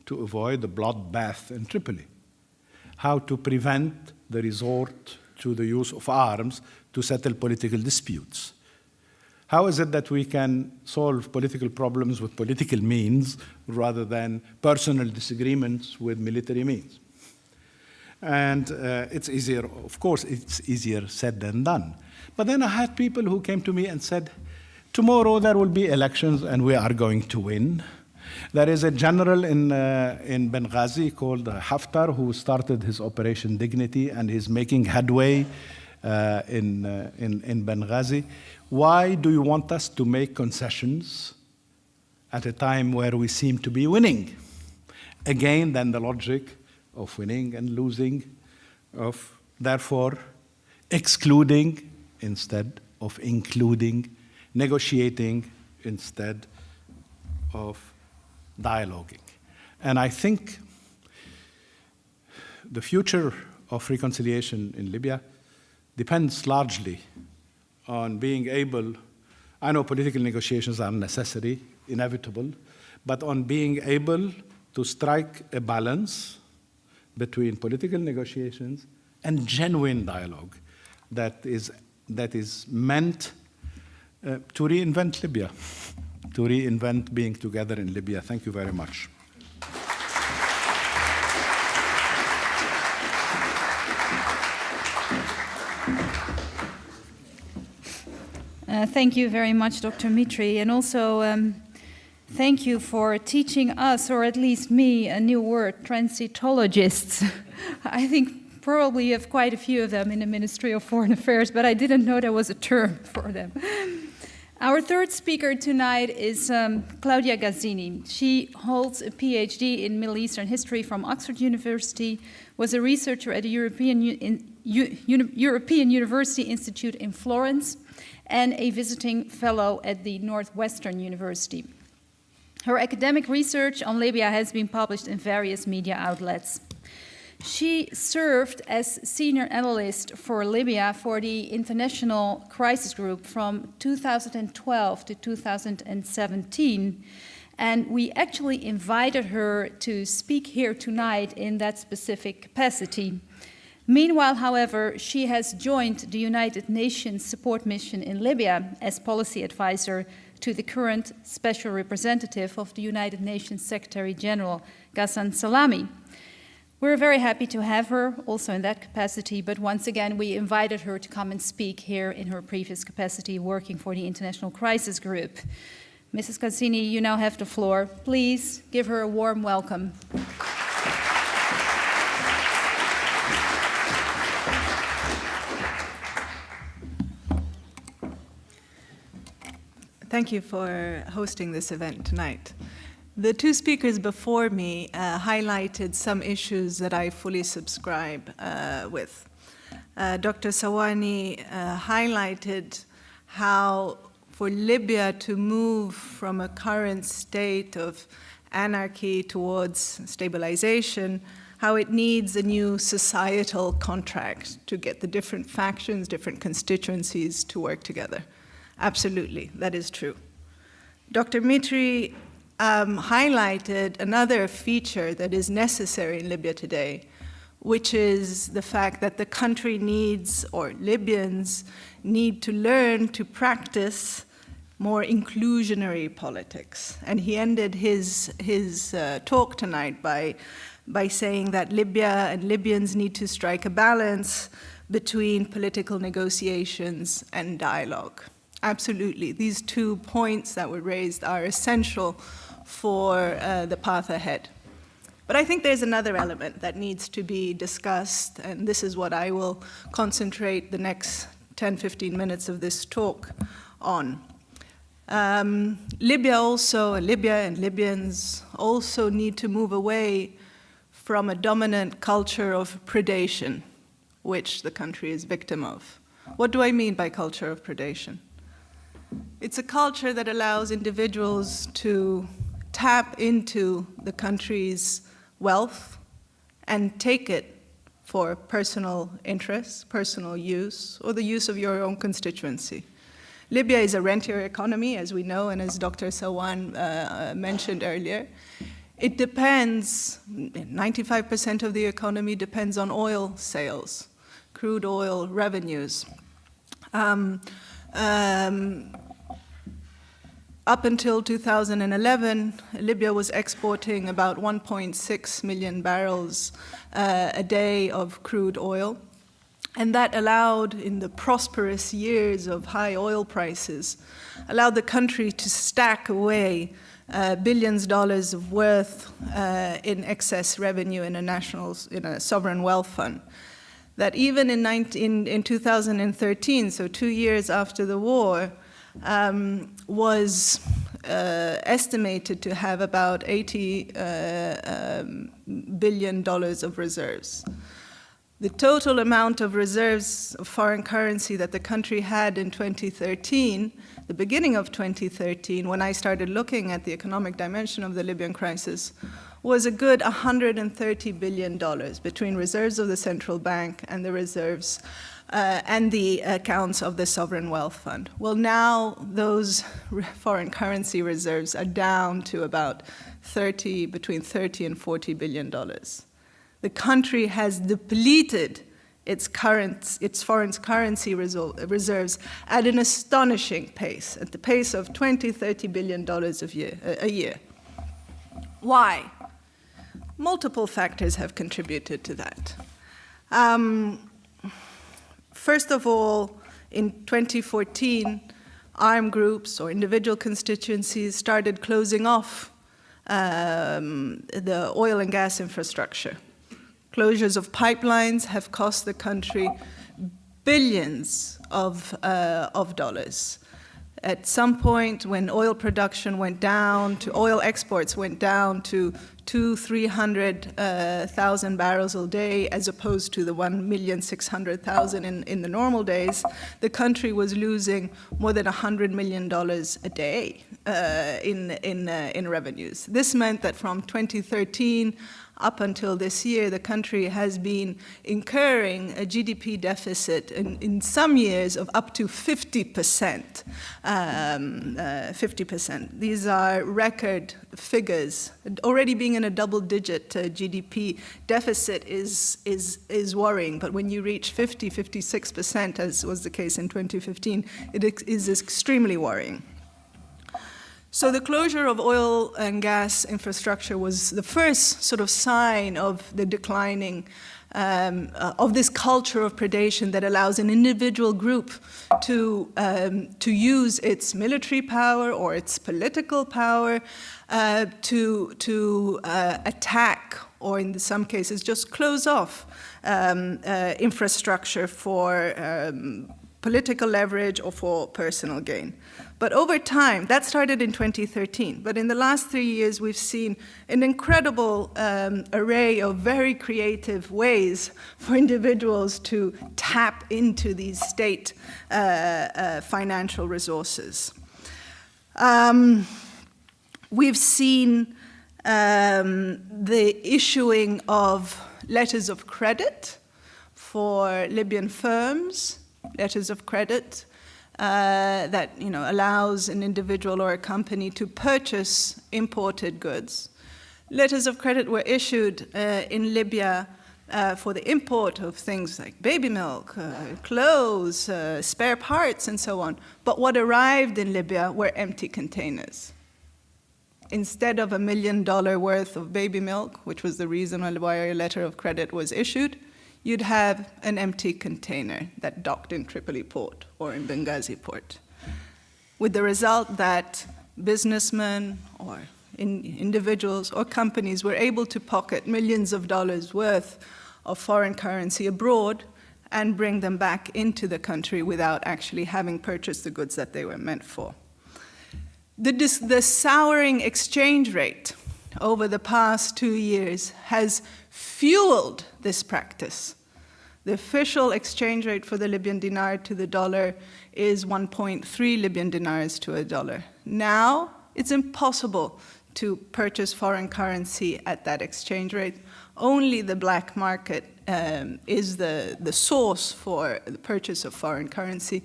to avoid the bloodbath in Tripoli, how to prevent the resort to the use of arms to settle political disputes. How is it that we can solve political problems with political means rather than personal disagreements with military means? And it's easier, of course, it's easier said than done. But then I had people who came to me and said, tomorrow there will be elections and we are going to win. There is a general in Benghazi called Haftar who started his Operation Dignity and is making headway in Benghazi. Why do you want us to make concessions at a time where we seem to be winning? Again, then the logic of winning and losing, of therefore excluding instead of including, negotiating instead of dialoguing. And I think the future of reconciliation in Libya depends largely on being able, I know political negotiations are necessary, inevitable, but on being able to strike a balance between political negotiations and genuine dialogue that is meant to reinvent Libya, to reinvent being together in Libya. Thank you very much. Thank you very much, Dr. Mitri, and also thank you for teaching us, or at least me, a new word, transitologists. I think probably you have quite a few of them in the Ministry of Foreign Affairs, but I didn't know there was a term for them. Our third speaker tonight is Claudia Gazzini. She holds a PhD in Middle Eastern history from Oxford University, was a researcher at the European University Institute in Florence, and a visiting fellow at the Northwestern University. Her academic research on Libya has been published in various media outlets. She served as senior analyst for Libya for the International Crisis Group from 2012 to 2017, and we actually invited her to speak here tonight in that specific capacity. Meanwhile, however, she has joined the United Nations support mission in Libya as policy advisor to the current special representative of the United Nations Secretary General, Ghassan Salami. We're very happy to have her also in that capacity, but once again, we invited her to come and speak here in her previous capacity working for the International Crisis Group. Mrs. Cassini, you now have the floor. Please give her a warm welcome. Thank you for hosting this event tonight. The two speakers before me highlighted some issues that I fully subscribe with. Dr. Sawani highlighted how for Libya to move from a current state of anarchy towards stabilization, how it needs a new societal contract to get the different factions, different constituencies to work together. Absolutely, that is true. Dr. Mitri highlighted another feature that is necessary in Libya today, which is the fact that the country needs, or Libyans need to learn to practice more inclusionary politics. And he ended his talk tonight by saying that Libya and Libyans need to strike a balance between political negotiations and dialogue. Absolutely, these 2 points that were raised are essential for the path ahead. But I think there's another element that needs to be discussed, and this is what I will concentrate the next 10, 15 minutes of this talk on. Libya and Libyans also need to move away from a dominant culture of predation, which the country is victim of. What do I mean by culture of predation? It's a culture that allows individuals to tap into the country's wealth and take it for personal interests, personal use, or the use of your own constituency. Libya is a rentier economy, as we know, and as Dr. Sawan mentioned earlier. It depends, 95% of the economy depends on oil sales, crude oil revenues. Up until 2011, Libya was exporting about 1.6 million barrels a day of crude oil. And that allowed, in the prosperous years of high oil prices, allowed the country to stack away billions of dollars of worth in excess revenue in a sovereign wealth fund. That even in 2013, so 2 years after the war, was estimated to have about $80 billion of reserves. The total amount of reserves of foreign currency that the country had in 2013, the beginning of 2013, when I started looking at the economic dimension of the Libyan crisis, was a good $130 billion between reserves of the central bank and the reserves and the accounts of the sovereign wealth fund. Well, now those foreign currency reserves are down to about between $30 and $40 billion. The country has depleted its foreign currency reserves at an astonishing pace, at the pace of $20–30 billion a year. Why? Multiple factors have contributed to that. First of all, in 2014, armed groups or individual constituencies started closing off the oil and gas infrastructure. Closures of pipelines have cost the country billions of dollars. At some point, when oil production went down, oil exports went down to 200,000–300,000 barrels a day, as opposed to the 1,600,000 in the normal days, the country was losing more than $100 million a day in revenues. This meant that from 2013 up until this year, the country has been incurring a GDP deficit in some years of up to 50%. 50%. These are record figures. Already being in a double-digit GDP deficit is worrying, but when you reach 56%, as was the case in 2015, it is extremely worrying. So the closure of oil and gas infrastructure was the first sort of sign of the declining of this culture of predation that allows an individual group to use its military power or its political power to attack, or in some cases just close off infrastructure for political leverage or for personal gain. But over time, that started in 2013, but in the last 3 years, we've seen an incredible array of very creative ways for individuals to tap into these state financial resources. We've seen the issuing of letters of credit for Libyan firms, letters of credit that allows an individual or a company to purchase imported goods. Letters of credit were issued in Libya for the import of things like baby milk, clothes, spare parts, and so on. But what arrived in Libya were empty containers. Instead of $1 million worth of baby milk, which was the reason why a letter of credit was issued, you'd have an empty container that docked in Tripoli port or in Benghazi port, with the result that businessmen or individuals or companies were able to pocket millions of dollars worth of foreign currency abroad and bring them back into the country without actually having purchased the goods that they were meant for. The souring exchange rate over the past 2 years has fueled this practice. The official exchange rate for the Libyan dinar to the dollar is 1.3 Libyan dinars to a dollar. Now, it's impossible to purchase foreign currency at that exchange rate. Only the black market is the source for the purchase of foreign currency.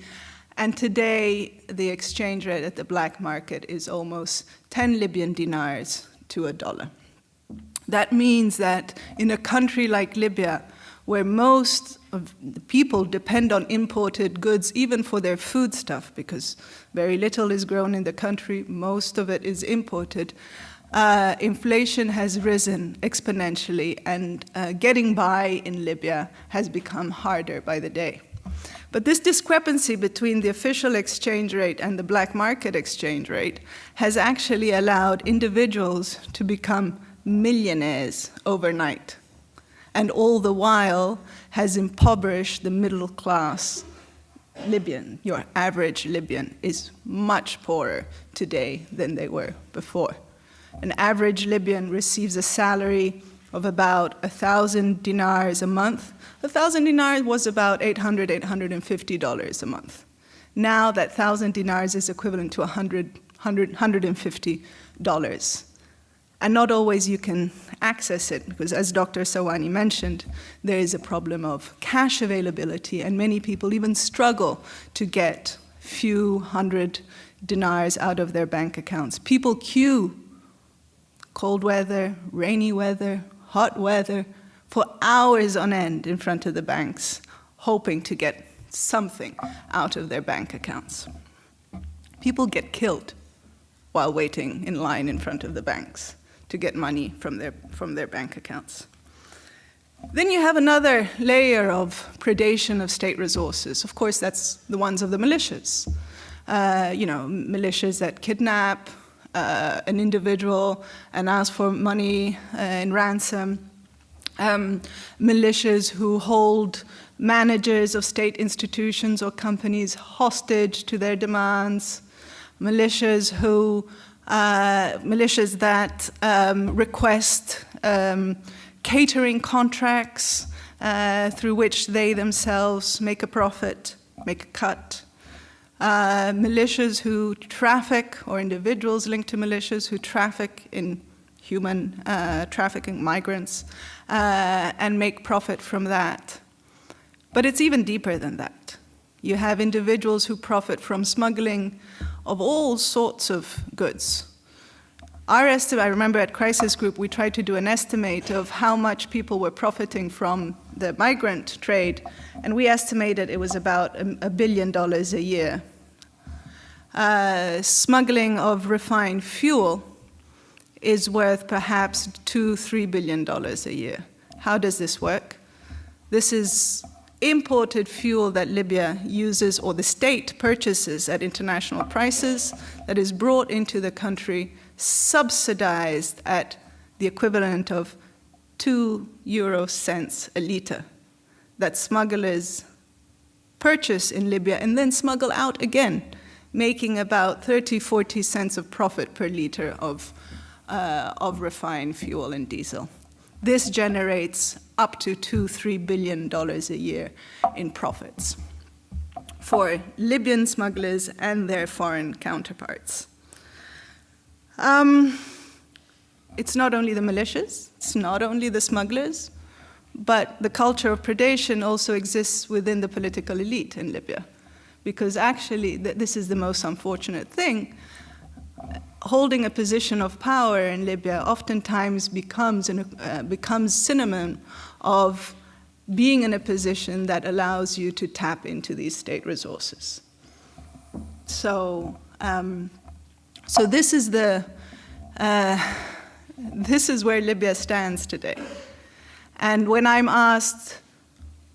And today, the exchange rate at the black market is almost 10 Libyan dinars to a dollar. That means that in a country like Libya, where most of the people depend on imported goods, even for their foodstuff, because very little is grown in the country, most of it is imported, inflation has risen exponentially, and getting by in Libya has become harder by the day. But this discrepancy between the official exchange rate and the black market exchange rate has actually allowed individuals to become millionaires overnight, and all the while has impoverished the middle class Libyan. Your average Libyan is much poorer today than they were before. An average Libyan receives a salary of about 1,000 dinars a month. 1,000 dinars was about $850 a month. Now that 1,000 dinars is equivalent to $150. And not always you can access it, because as Dr. Sawani mentioned, there is a problem of cash availability, and many people even struggle to get few hundred dinars out of their bank accounts. People queue cold weather, rainy weather, hot weather, for hours on end in front of the banks, hoping to get something out of their bank accounts. People get killed while waiting in line in front of the banks to get money from their bank accounts. Then you have another layer of predation of state resources. Of course, that's the ones of the militias. Militias that kidnap an individual and ask for money in ransom. Militias who hold managers of state institutions or companies hostage to their demands. Militias that request catering contracts through which they themselves make a profit, make a cut. Militias who traffic, or individuals linked to militias who traffic in human trafficking, migrants, and make profit from that. But it's even deeper than that. You have individuals who profit from smuggling of all sorts of goods. Our estimate, I remember at Crisis Group, we tried to do an estimate of how much people were profiting from the migrant trade, and we estimated it was about $1 billion a year. Smuggling of refined fuel is worth perhaps $2-3 billion a year. How does this work? This is imported fuel that Libya uses, or the state purchases at international prices, that is brought into the country, subsidized at the equivalent of 2 euro cents a liter, that smugglers purchase in Libya and then smuggle out again making about 30-40 cents of profit per liter of refined fuel and diesel. This generates up to $2-3 billion a year in profits for Libyan smugglers and their foreign counterparts. It's not only the militias, it's not only the smugglers, but the culture of predation also exists within the political elite in Libya. Because actually, this is the most unfortunate thing, holding a position of power in Libya oftentimes becomes synonym of being in a position that allows you to tap into these state resources. So this is where Libya stands today. And when I'm asked,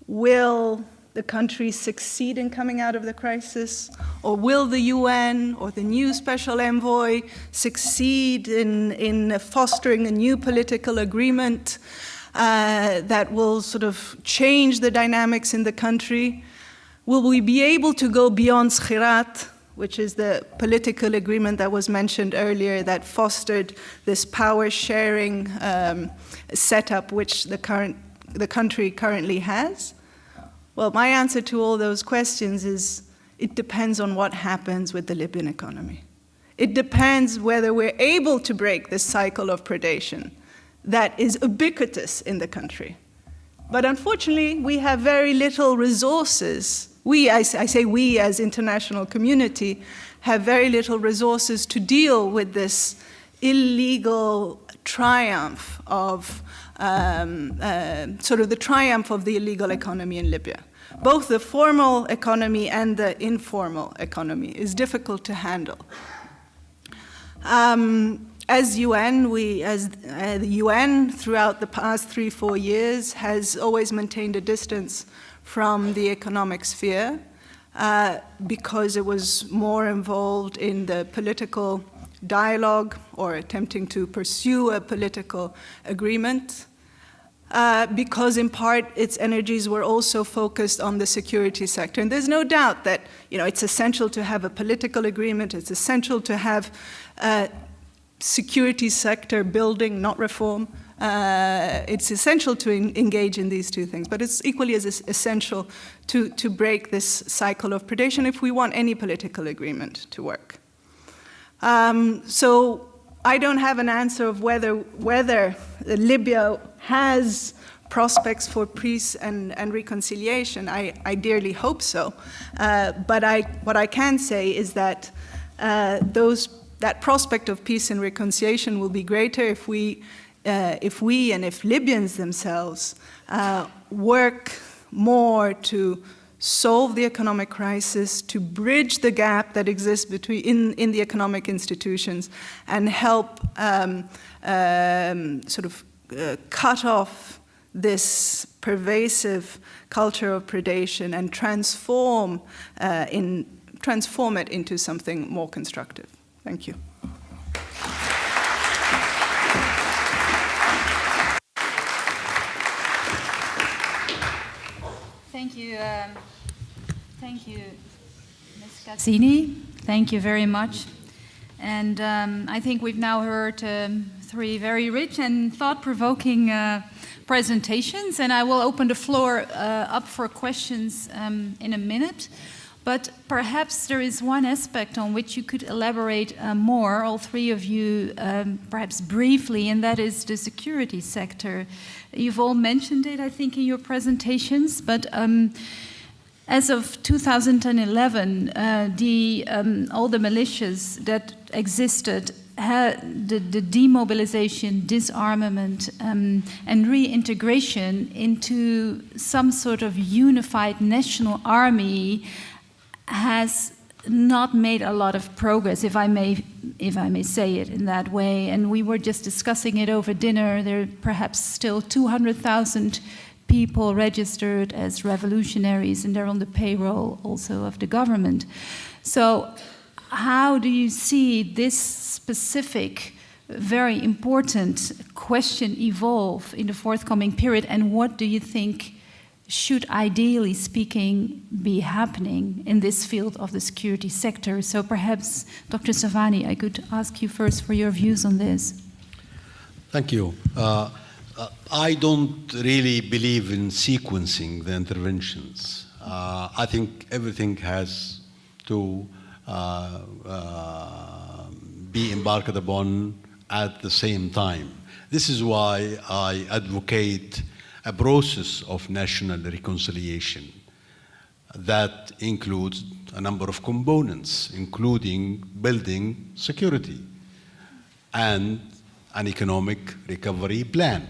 will the country succeed in coming out of the crisis? Or will the UN or the new special envoy succeed in fostering a new political agreement that will sort of change the dynamics in the country? Will we be able to go beyond Skhirat, which is the political agreement that was mentioned earlier that fostered this power-sharing setup which the country currently has? Well, my answer to all those questions is it depends on what happens with the Libyan economy. It depends whether we're able to break this cycle of predation that is ubiquitous in the country. But unfortunately, we have very little resources. I say we as international community, have very little resources to deal with this illegal triumph of sort of the triumph of the illegal economy in Libya. Both the formal economy and the informal economy is difficult to handle. As UN, the UN throughout the past 3-4 years has always maintained a distance from the economic sphere because it was more involved in the political dialogue or attempting to pursue a political agreement, because in part its energies were also focused on the security sector. And there's no doubt that it's essential to have a political agreement, it's essential to have security sector building, not reform. It's essential to engage in these two things, but it's equally as essential to break this cycle of predation if we want any political agreement to work. So I don't have an answer of whether Libya has prospects for peace and reconciliation. I dearly hope so. But what I can say is that that prospect of peace and reconciliation will be greater if we and if Libyans themselves work more to solve the economic crisis, to bridge the gap that exists in the economic institutions, and help cut off this pervasive culture of predation and transform it into something more constructive. Thank you. Thank you, Ms. Gazzini. Thank you very much. And I think we've now heard 3 very rich and thought-provoking presentations, and I will open the floor up for questions in a minute. But perhaps there is one aspect on which you could elaborate more, all 3 of you, perhaps briefly, and that is the security sector. You've all mentioned it, I think, in your presentations, but as of 2011, all the militias that existed had the demobilization, disarmament, and reintegration into some sort of unified national army has not made a lot of progress, if I may say it in that way. And we were just discussing it over dinner. There are perhaps still 200,000 people registered as revolutionaries, and they're on the payroll also of the government. So how do you see this specific, very important question evolve in the forthcoming period, and what do you think should ideally speaking be happening in this field of the security sector? So perhaps, Dr. Sawani, I could ask you first for your views on this. Thank you. I don't really believe in sequencing the interventions. I think everything has to be embarked upon at the same time. This is why I advocate a process of national reconciliation that includes a number of components, including building security and an economic recovery plan.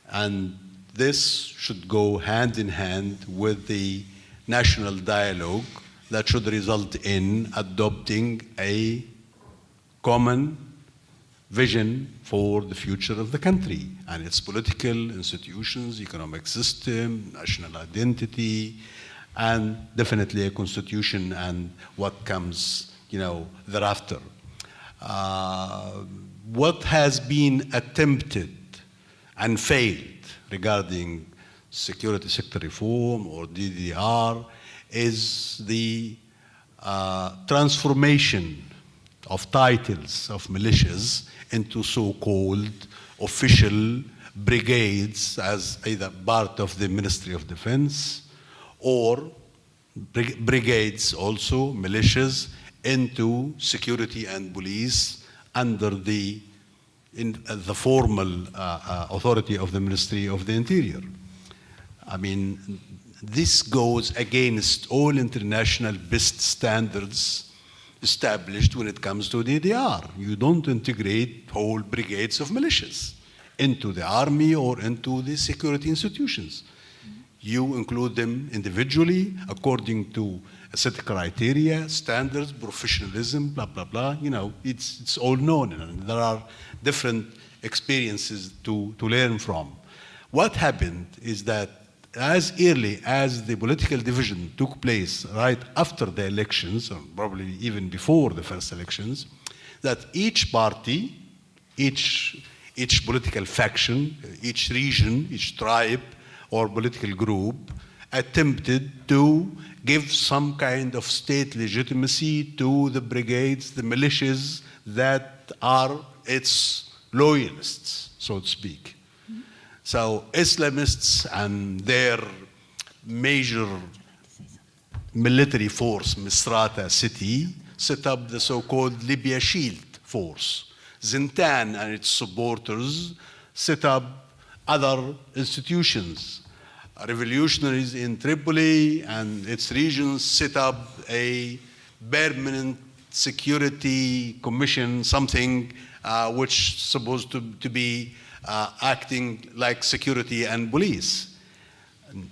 And this should go hand in hand with the national dialogue that should result in adopting a common vision for the future of the country and its political institutions, economic system, national identity, and definitely a constitution and what comes, thereafter. What has been attempted and failed regarding security sector reform or DDR is the transformation of titles of militias into so-called official brigades as either part of the Ministry of Defense or brigades also, militias, into security and police under the formal authority of the Ministry of the Interior. I mean, this goes against all international best standards established when it comes to DDR. You don't integrate whole brigades of militias into the army or into the security institutions. You include them individually according to a set of criteria, standards, professionalism, blah, blah, blah. It's all known, and there are different experiences to learn from. What happened is that as early as the political division took place right after the elections, or probably even before the first elections, that each party, each political faction, each region, each tribe or political group attempted to give some kind of state legitimacy to the brigades, the militias that are its loyalists, so to speak. So Islamists and their major military force, Misrata city, set up the so-called Libya Shield Force. Zintan and its supporters set up other institutions. Revolutionaries in Tripoli and its regions set up a permanent security commission, something which is supposed to be acting like security and police. And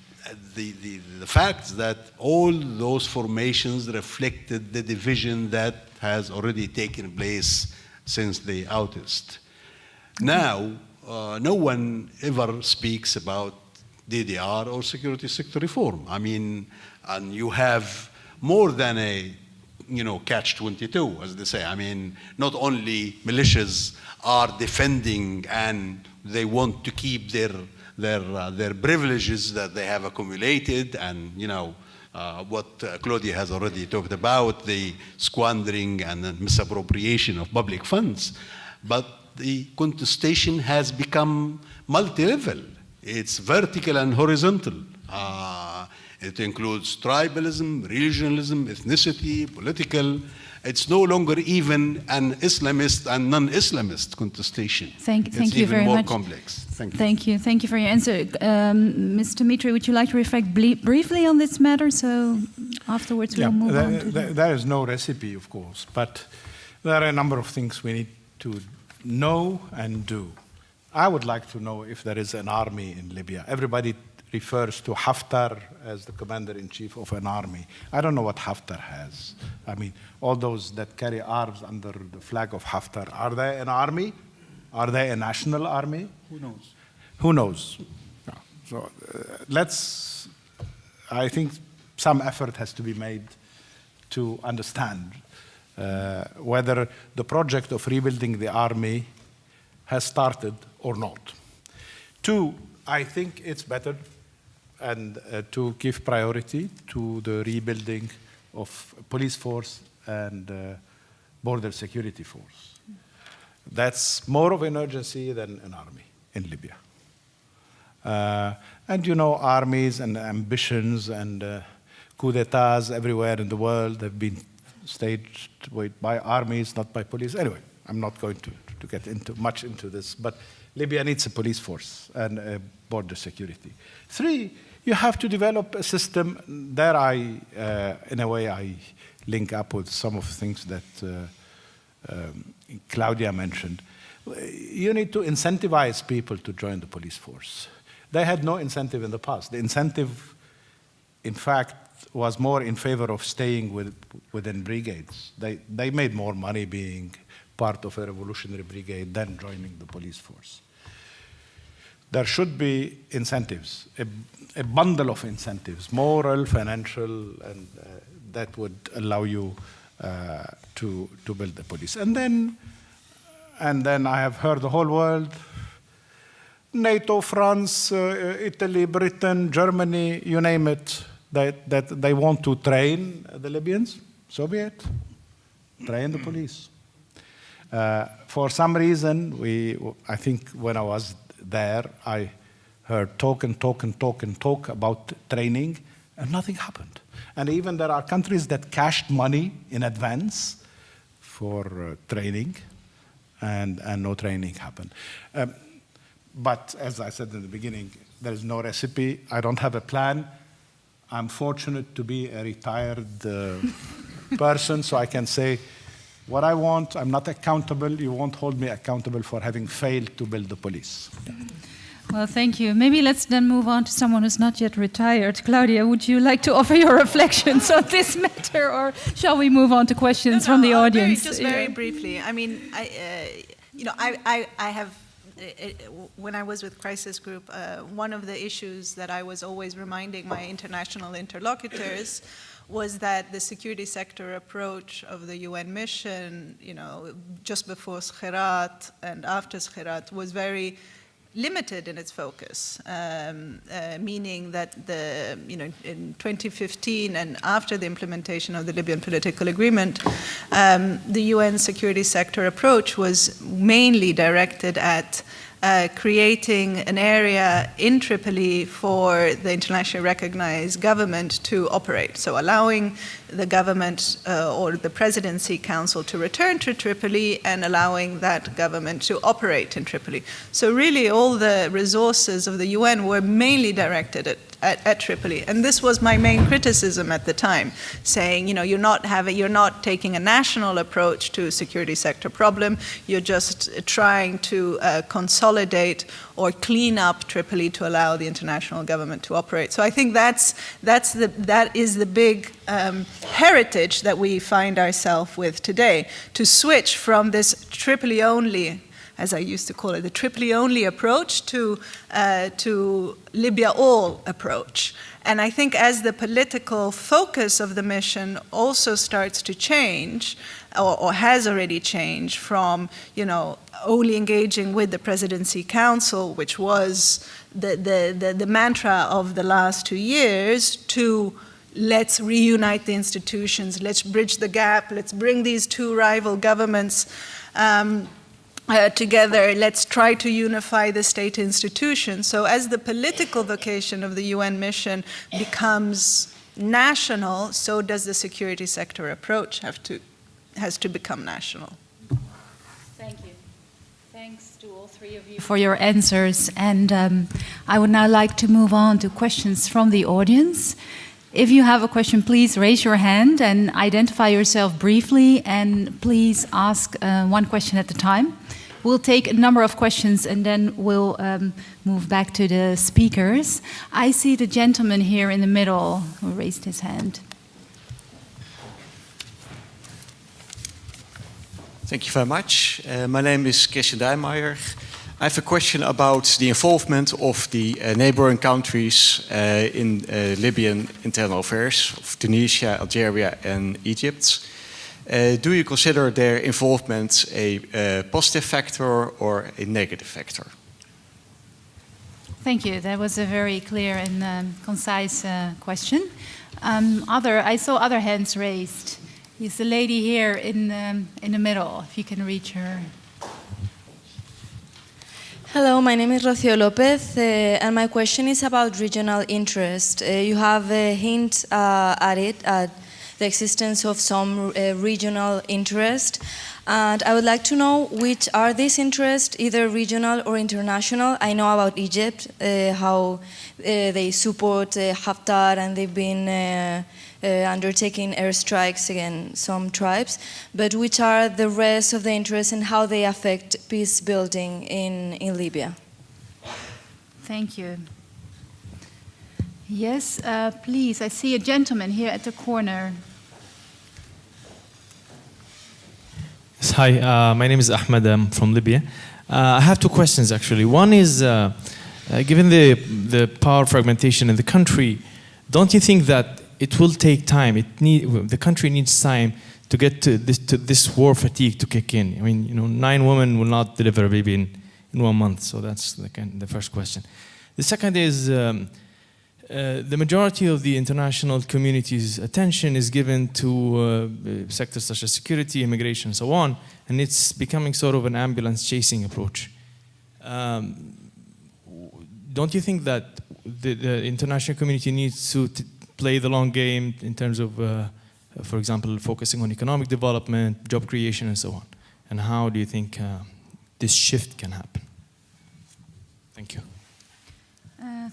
the fact that all those formations reflected the division that has already taken place since the outist. Now, no one ever speaks about DDR or security sector reform. I mean, and you have more than a, catch-22, as they say. I mean, not only militias are defending and they want to keep their privileges that they have accumulated, and what Claudia has already talked about, the squandering and the misappropriation of public funds, but the contestation has become multi-level. It's vertical and horizontal. It includes tribalism, regionalism, ethnicity, political. It's no longer even an Islamist and non-Islamist contestation. Thank you very much. It's even more complex. Thank you. Thank you. Thank you for your answer. Mr. Mitri, would you like to reflect briefly on this matter? So afterwards we'll move on. There is no recipe, of course, but there are a number of things we need to know and do. I would like to know if there is an army in Libya. Everybody refers to Haftar as the commander-in-chief of an army. I don't know what Haftar has. I mean, all those that carry arms under the flag of Haftar, are they an army? Are they a national army? Who knows? Who knows? No. So I think some effort has to be made to understand whether the project of rebuilding the army has started or not. Two, I think it's better to give priority to the rebuilding of police force and border security force. That's more of an urgency than an army in Libya. And you know, armies and ambitions and coup d'etats everywhere in the world have been staged by armies, not by police. Anyway, I'm not going to get much into this, but Libya needs a police force and a border security. 3, you have to develop a system. There in a way, I link up with some of the things that Claudia mentioned. You need to incentivize people to join the police force. They had no incentive in the past. The incentive, in fact, was more in favor of staying within brigades. They made more money being part of a revolutionary brigade than joining the police force. There should be incentives, a bundle of incentives, moral, financial, and that would allow you to build the police. And then I have heard the whole world, NATO, France, Italy, Britain, Germany, you name it, that they want to train the Libyans. So be it. Train the police. For some reason, I think when I was there, I heard talk about training, and nothing happened. And even there are countries that cashed money in advance for training, and no training happened. But as I said in the beginning, there is no recipe. I don't have a plan. I'm fortunate to be a retired person, so I can say what I want. I'm not accountable. You won't hold me accountable for having failed to build the police. Yeah. Well, thank you. Maybe let's then move on to someone who's not yet retired. Claudia, would you like to offer your reflections on this matter, or shall we move on to questions from the audience? Very briefly. I mean, I have. When I was with Crisis Group, one of the issues that I was always reminding my international interlocutors was that the security sector approach of the UN mission, just before Skhirat and after Skhirat, was very limited in its focus, meaning that in 2015 and after the implementation of the Libyan political agreement, the UN security sector approach was mainly directed at creating an area in Tripoli for the internationally recognized government to operate. So allowing the government or the presidency council to return to Tripoli and allowing that government to operate in Tripoli. So really all the resources of the UN were mainly directed at Tripoli. And this was my main criticism at the time, saying, you're not taking a national approach to a security sector problem. You're just trying to consolidate or clean up Tripoli to allow the international government to operate. So I think that is the big heritage that we find ourselves with today, to switch from this Tripoli-only, as I used to call it, the Tripoli-only approach to Libya-all approach. And I think as the political focus of the mission also starts to change, or has already changed from, only engaging with the Presidency Council, which was the mantra of the last 2 years, to let's reunite the institutions, let's bridge the gap, let's bring these two rival governments together, let's try to unify the state institutions. So as the political vocation of the UN mission becomes national, so does the security sector approach has to become national. Thank you. Thanks to all three of you for your answers. And I would now like to move on to questions from the audience. If you have a question, please raise your hand and identify yourself briefly, and please ask one question at a time. We'll take a number of questions and then we'll move back to the speakers. I see the gentleman here in the middle who raised his hand. Thank you very much. My name is Christian Dijmeijer. I have a question about the involvement of the neighboring countries in Libyan internal affairs, of Tunisia, Algeria, and Egypt. Do you consider their involvement a positive factor or a negative factor? Thank you. That was a very clear and concise question. I saw other hands raised. Is the lady here in the middle, if you can reach her. Hello, my name is Rocío López, and my question is about regional interest. You have a hint at the existence of some regional interest, and I would like to know which are these interests, either regional or international. I know about Egypt, how they support Haftar, and they've been undertaking airstrikes against some tribes, but which are the rest of the interests and how they affect peace building in Libya? Thank you. Yes, please. I see a gentleman here at the corner. Yes, hi, my name is Ahmed. I'm from Libya. I have two questions, actually. One is, given the power fragmentation in the country, don't you think that it will take time? The country needs time to get to this war fatigue to kick in. I mean, 9 women will not deliver a baby in 1 month. So that's the first question. The second is the majority of the international community's attention is given to sectors such as security, immigration, and so on, and it's becoming sort of an ambulance chasing approach. Don't you think that the international community needs to play the long game in terms of, for example, focusing on economic development, job creation, and so on? And how do you think this shift can happen? Thank you.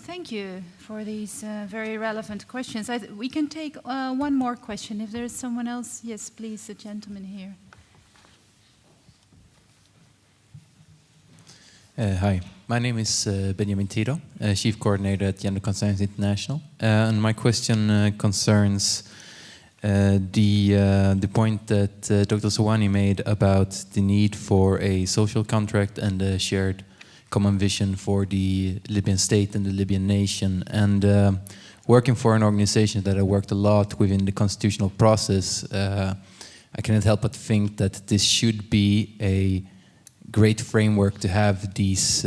Thank you for these very relevant questions. We can take one more question. If there is someone else, yes, please, the gentleman here. Hi, my name is Benjamin Tiro, Chief Coordinator at Gender Concerns International. And my question concerns the point that Dr. Sawani made about the need for a social contract and a shared common vision for the Libyan state and the Libyan nation. And working for an organization that I worked a lot within the constitutional process, I cannot help but think that this should be a great framework to have these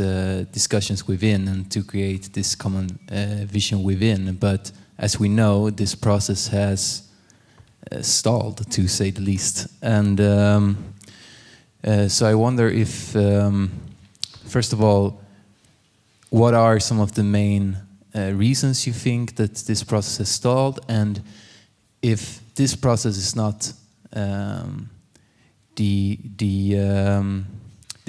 discussions within and to create this common vision within. But as we know, this process has stalled, to say the least. And so I wonder if, first of all, what are some of the main reasons you think that this process has stalled? And if this process is not the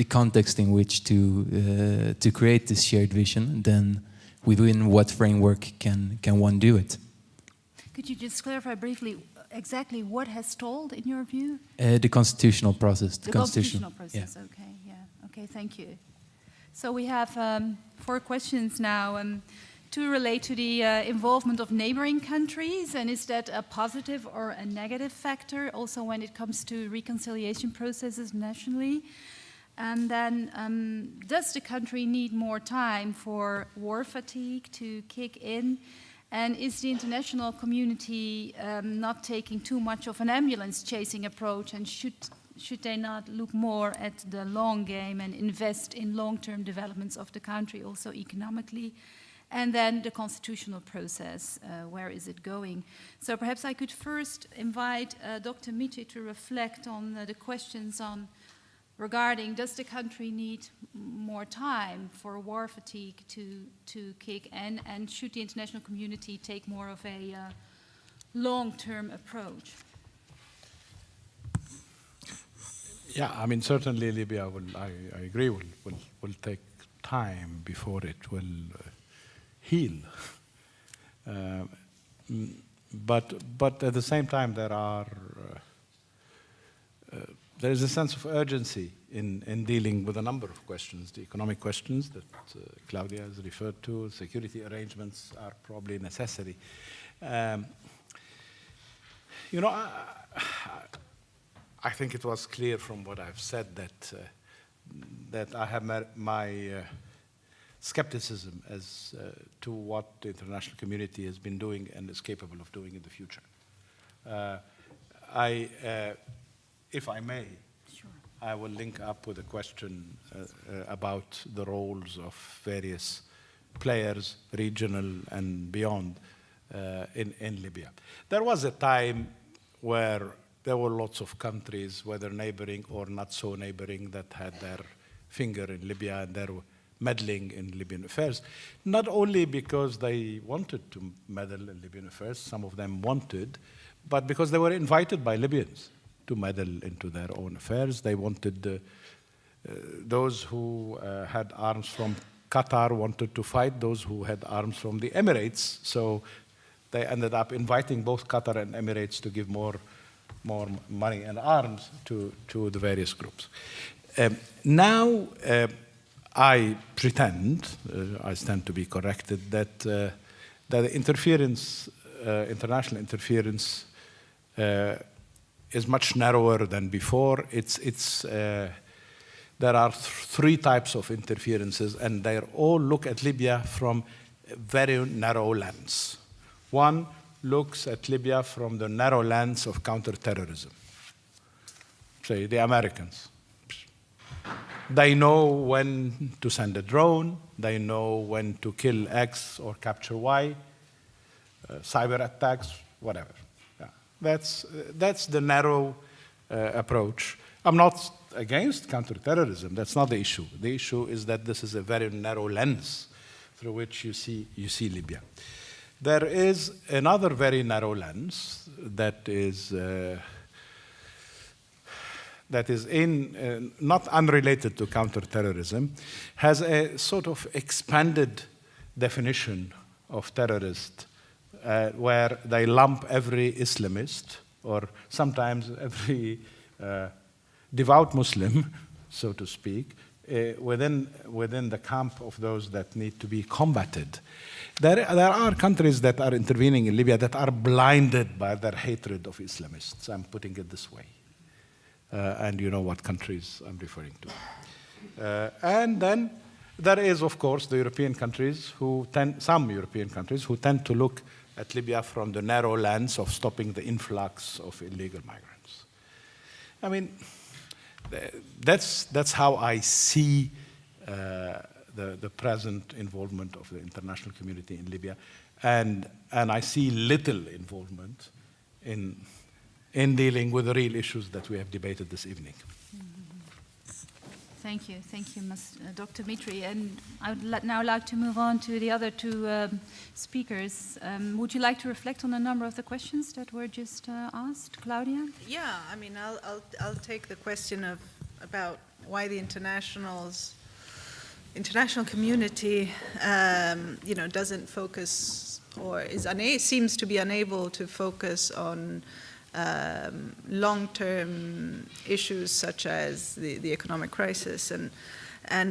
context in which to create this shared vision, then within what framework can one do it? Could you just clarify briefly exactly what has stalled in your view? The constitutional process. The constitutional process, yeah. Okay, yeah. Okay, thank you. So we have 4 questions now. 2 relate to the involvement of neighboring countries, and is that a positive or a negative factor also when it comes to reconciliation processes nationally? And then, does the country need more time for war fatigue to kick in? And is the international community not taking too much of an ambulance-chasing approach? And should they not look more at the long game and invest in long-term developments of the country, also economically? And then the constitutional process, where is it going? So perhaps I could first invite Dr. Mitri to reflect on the questions on regarding, does the country need more time for war fatigue to kick in, and should the international community take more of a long-term approach? Yeah, I mean, certainly Libya I agree, will take time before it will heal. But at the same time, there is a sense of urgency in dealing with a number of questions. The economic questions that Claudia has referred to, security arrangements are probably necessary. I think it was clear from what I've said that I have my skepticism as to what the international community has been doing and is capable of doing in the future. If I may, Sure. I will link up with a question about the roles of various players, regional and beyond, in Libya. There was a time where there were lots of countries, whether neighboring or not so neighboring, that had their finger in Libya and they were meddling in Libyan affairs. Not only because they wanted to meddle in Libyan affairs, some of them wanted, but because they were invited by Libyans to meddle into their own affairs. They wanted, those who had arms from Qatar wanted to fight those who had arms from the Emirates, so they ended up inviting both Qatar and Emirates to give more money and arms to the various groups. Now, I pretend, I stand to be corrected, that the interference, international interference, is much narrower than before. There are three types of interferences, and they all look at Libya from a very narrow lens. One looks at Libya from the narrow lens of counterterrorism. Say, the Americans. They know when to send a drone, they know when to kill X or capture Y, cyber attacks, whatever. Yeah. That's the narrow approach. I'm not against counterterrorism, that's not the issue. The issue is that this is a very narrow lens through which you see Libya. There is another very narrow lens that is not unrelated to counterterrorism, has a sort of expanded definition of terrorist, where they lump every Islamist, or sometimes every devout Muslim, so to speak, within the camp of those that need to be combated. There are countries that are intervening in Libya that are blinded by their hatred of Islamists. I'm putting it this way. And you know what countries I'm referring to. And then there is, of course, the European countries some European countries who tend to look at Libya from the narrow lens of stopping the influx of illegal migrants. I mean, that's how I see the present involvement of the international community in Libya, and I see little involvement in dealing with the real issues that we have debated this evening. Thank you, Dr. Mitri. And I would now like to move on to the other two speakers. Would you like to reflect on a number of the questions that were just asked, Claudia? Yeah, I mean, I'll take the question about why the international community, doesn't focus or seems to be unable to focus on long-term issues such as the economic crisis, and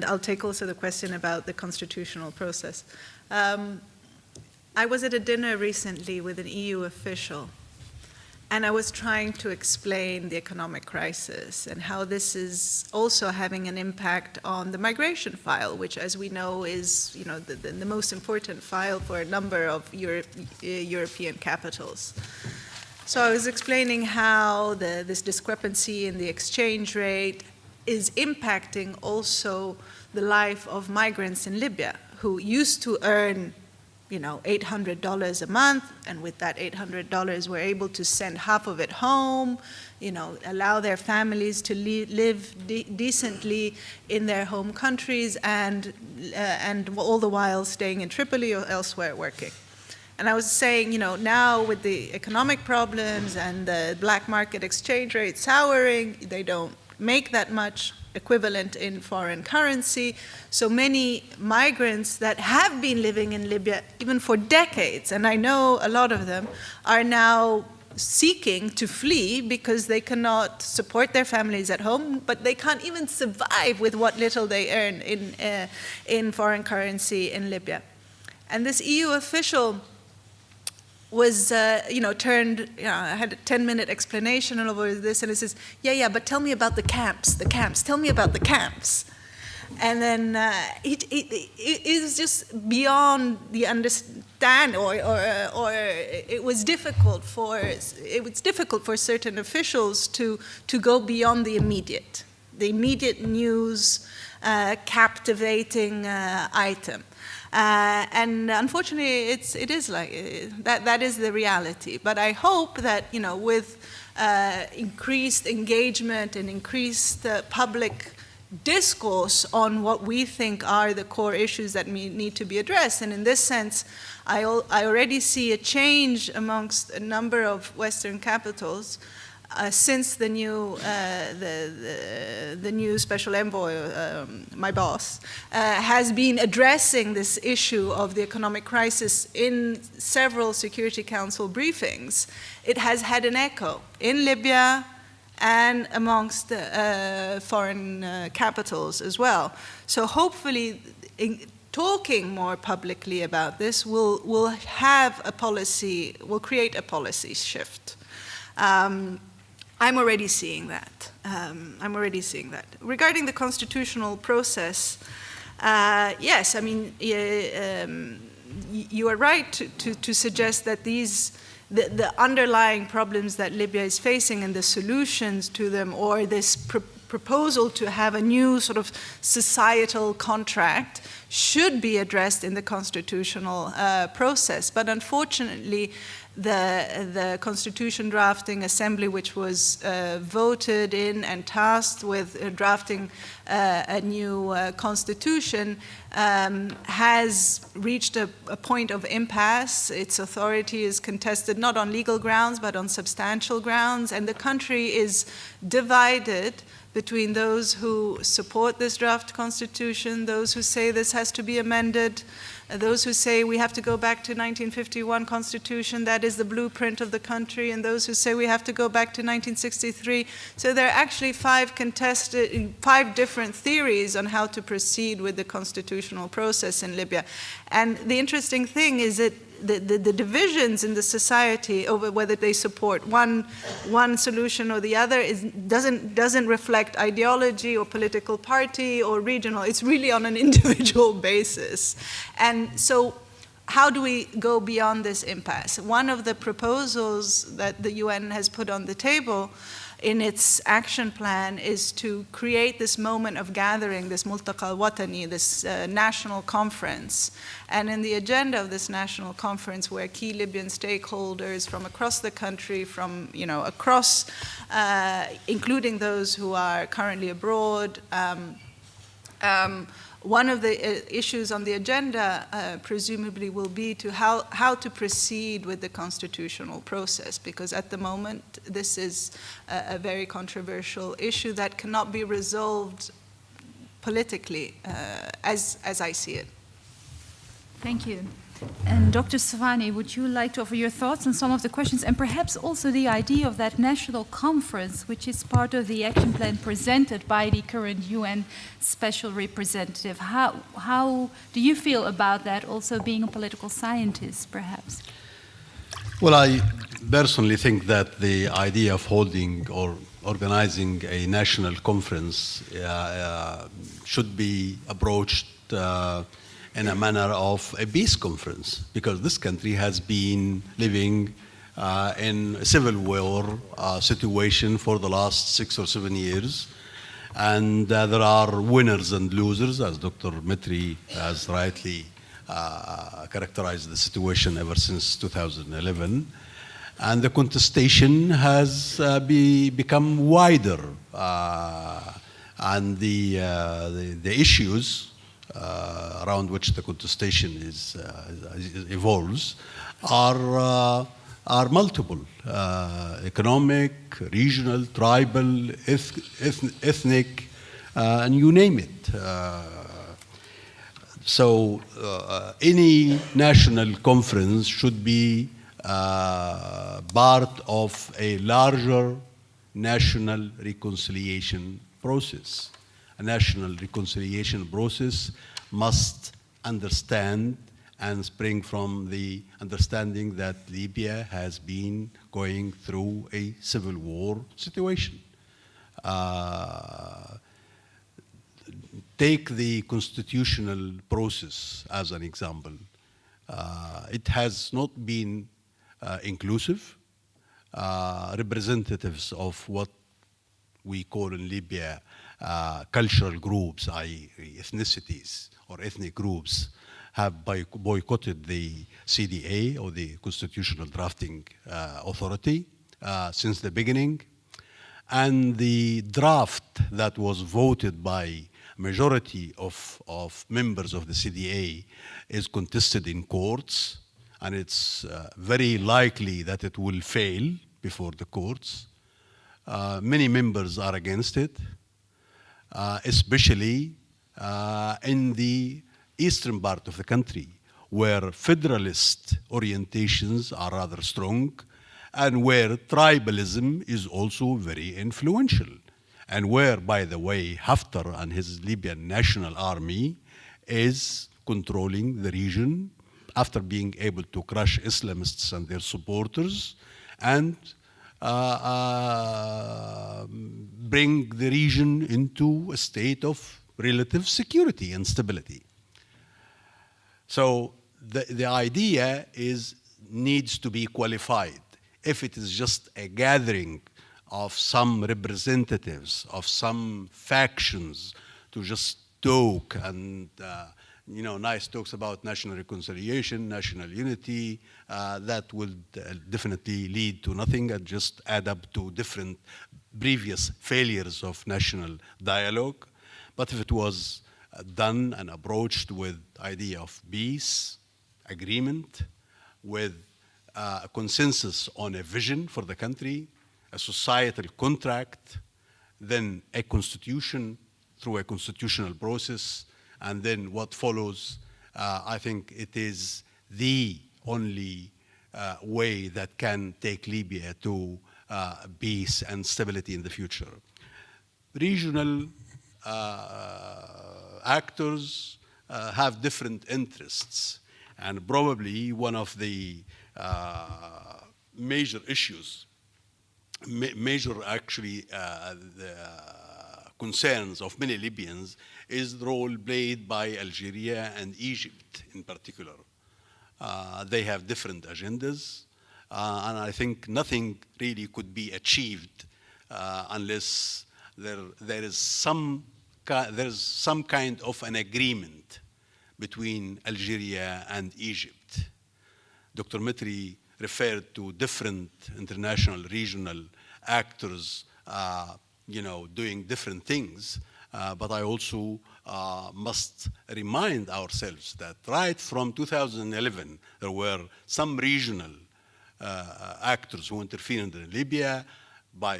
I'll take also the question about the constitutional process. I was at a dinner recently with an EU official, and I was trying to explain the economic crisis and how this is also having an impact on the migration file, which, as we know, is the most important file for a number of European capitals. So I was explaining how this discrepancy in the exchange rate is impacting also the life of migrants in Libya, who used to earn, $800 a month, and with that $800 were able to send half of it home, allow their families to live decently in their home countries, and all the while staying in Tripoli or elsewhere working. And I was saying, now with the economic problems and the black market exchange rate souring, they don't make that much equivalent in foreign currency. So many migrants that have been living in Libya even for decades, and I know a lot of them, are now seeking to flee because they cannot support their families at home, but they can't even survive with what little they earn in foreign currency in Libya. And this EU official was, I had a 10-minute explanation over this, and it says, yeah, but tell me about the camps, tell me about the camps. And then it was just beyond the understand, or it was difficult for certain officials to go beyond the immediate news, captivating item. And unfortunately, it is like that. That is the reality. But I hope that, you know, with increased engagement and increased public discourse on what we think are the core issues that need to be addressed. And in this sense, I already see a change amongst a number of Western capitals since the new special envoy, my boss, has been addressing this issue of the economic crisis in several Security Council briefings. It has had an echo in Libya and amongst foreign capitals as well. So hopefully, talking more publicly about this will have a policy, will create a policy shift. I'm already seeing that. Regarding the constitutional process, yes, I mean, you are right to suggest that the underlying problems that Libya is facing and the solutions to them, or this proposal to have a new sort of societal contract, should be addressed in the constitutional process. But unfortunately, the Constitution Drafting Assembly, which was voted in and tasked with drafting a new constitution, has reached a point of impasse. Its authority is contested not on legal grounds, but on substantial grounds, and the country is divided between those who support this draft constitution, those who say this has to be amended, those who say we have to go back to 1951 constitution, that is the blueprint of the country, and those who say we have to go back to 1963. So there are actually five different theories on how to proceed with the constitutional process in Libya. And the interesting thing is that the divisions in the society over whether they support one solution or the other doesn't reflect ideology or political party or regional. It's really on an individual basis. And so how do we go beyond this impasse? One of the proposals that the UN has put on the table in its action plan is to create this moment of gathering, this multaqa al-watani, this national conference. And in the agenda of this national conference, where key Libyan stakeholders from across the country, from across, including those who are currently abroad, one of the issues on the agenda, presumably, will be to how to proceed with the constitutional process, because at the moment, this is a very controversial issue that cannot be resolved politically, as I see it. Thank you. And Dr. Sawani, would you like to offer your thoughts on some of the questions, and perhaps also the idea of that national conference, which is part of the action plan presented by the current UN Special Representative? How do you feel about that, also being a political scientist, perhaps? Well, I personally think that the idea of holding or organizing a national conference should be approached in a manner of a peace conference, because this country has been living in a civil war situation for the last 6 or 7 years. And there are winners and losers, as Dr. Mitri has rightly characterized the situation ever since 2011. And the contestation has become wider. And the issues around which the contestation evolves are multiple: economic, regional, tribal, ethnic, and you name it. So any national conference should be part of a larger national reconciliation process. A national reconciliation process must understand and spring from the understanding that Libya has been going through a civil war situation. Take the constitutional process as an example. It has not been inclusive. Representatives of what we call in Libya cultural groups, i.e. ethnicities or ethnic groups, have boycotted the CDA, or the Constitutional Drafting Authority, since the beginning. And the draft that was voted by majority of members of the CDA is contested in courts, and it's very likely that it will fail before the courts. Many members are against it, especially in the eastern part of the country, where federalist orientations are rather strong, and where tribalism is also very influential, and where, by the way, Haftar and his Libyan National Army is controlling the region after being able to crush Islamists and their supporters and bring the region into a state of relative security and stability. So the idea needs to be qualified. If it is just a gathering of some representatives of some factions to just talk and nice talks about national reconciliation, national unity, that will definitely lead to nothing and just add up to different previous failures of national dialogue. But if it was done and approached with idea of peace, agreement, with a consensus on a vision for the country, a societal contract, then a constitution through a constitutional process, and then what follows, I think it is the only way that can take Libya to peace and stability in the future. Regional actors have different interests, and probably one of the major issues, the concerns of many Libyans is the role played by Algeria and Egypt in particular. They have different agendas, and I think nothing really could be achieved unless there is some kind of an agreement between Algeria and Egypt. Dr. Mitri referred to different international regional actors doing different things, but I also must remind ourselves that right from 2011, there were some regional actors who intervened in Libya,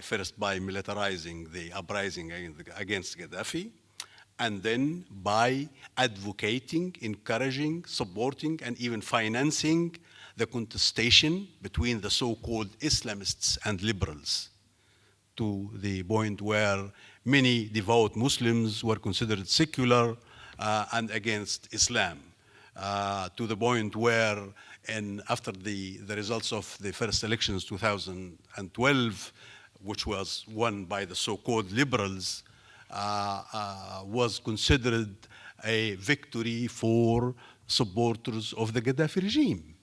first by militarizing the uprising against Qadhafi, and then by advocating, encouraging, supporting, and even financing the contestation between the so-called Islamists and liberals, to the point where many devout Muslims were considered secular and against Islam, to the point where after the results of the first elections 2012, which was won by the so-called liberals, was considered a victory for supporters of the Qadhafi regime.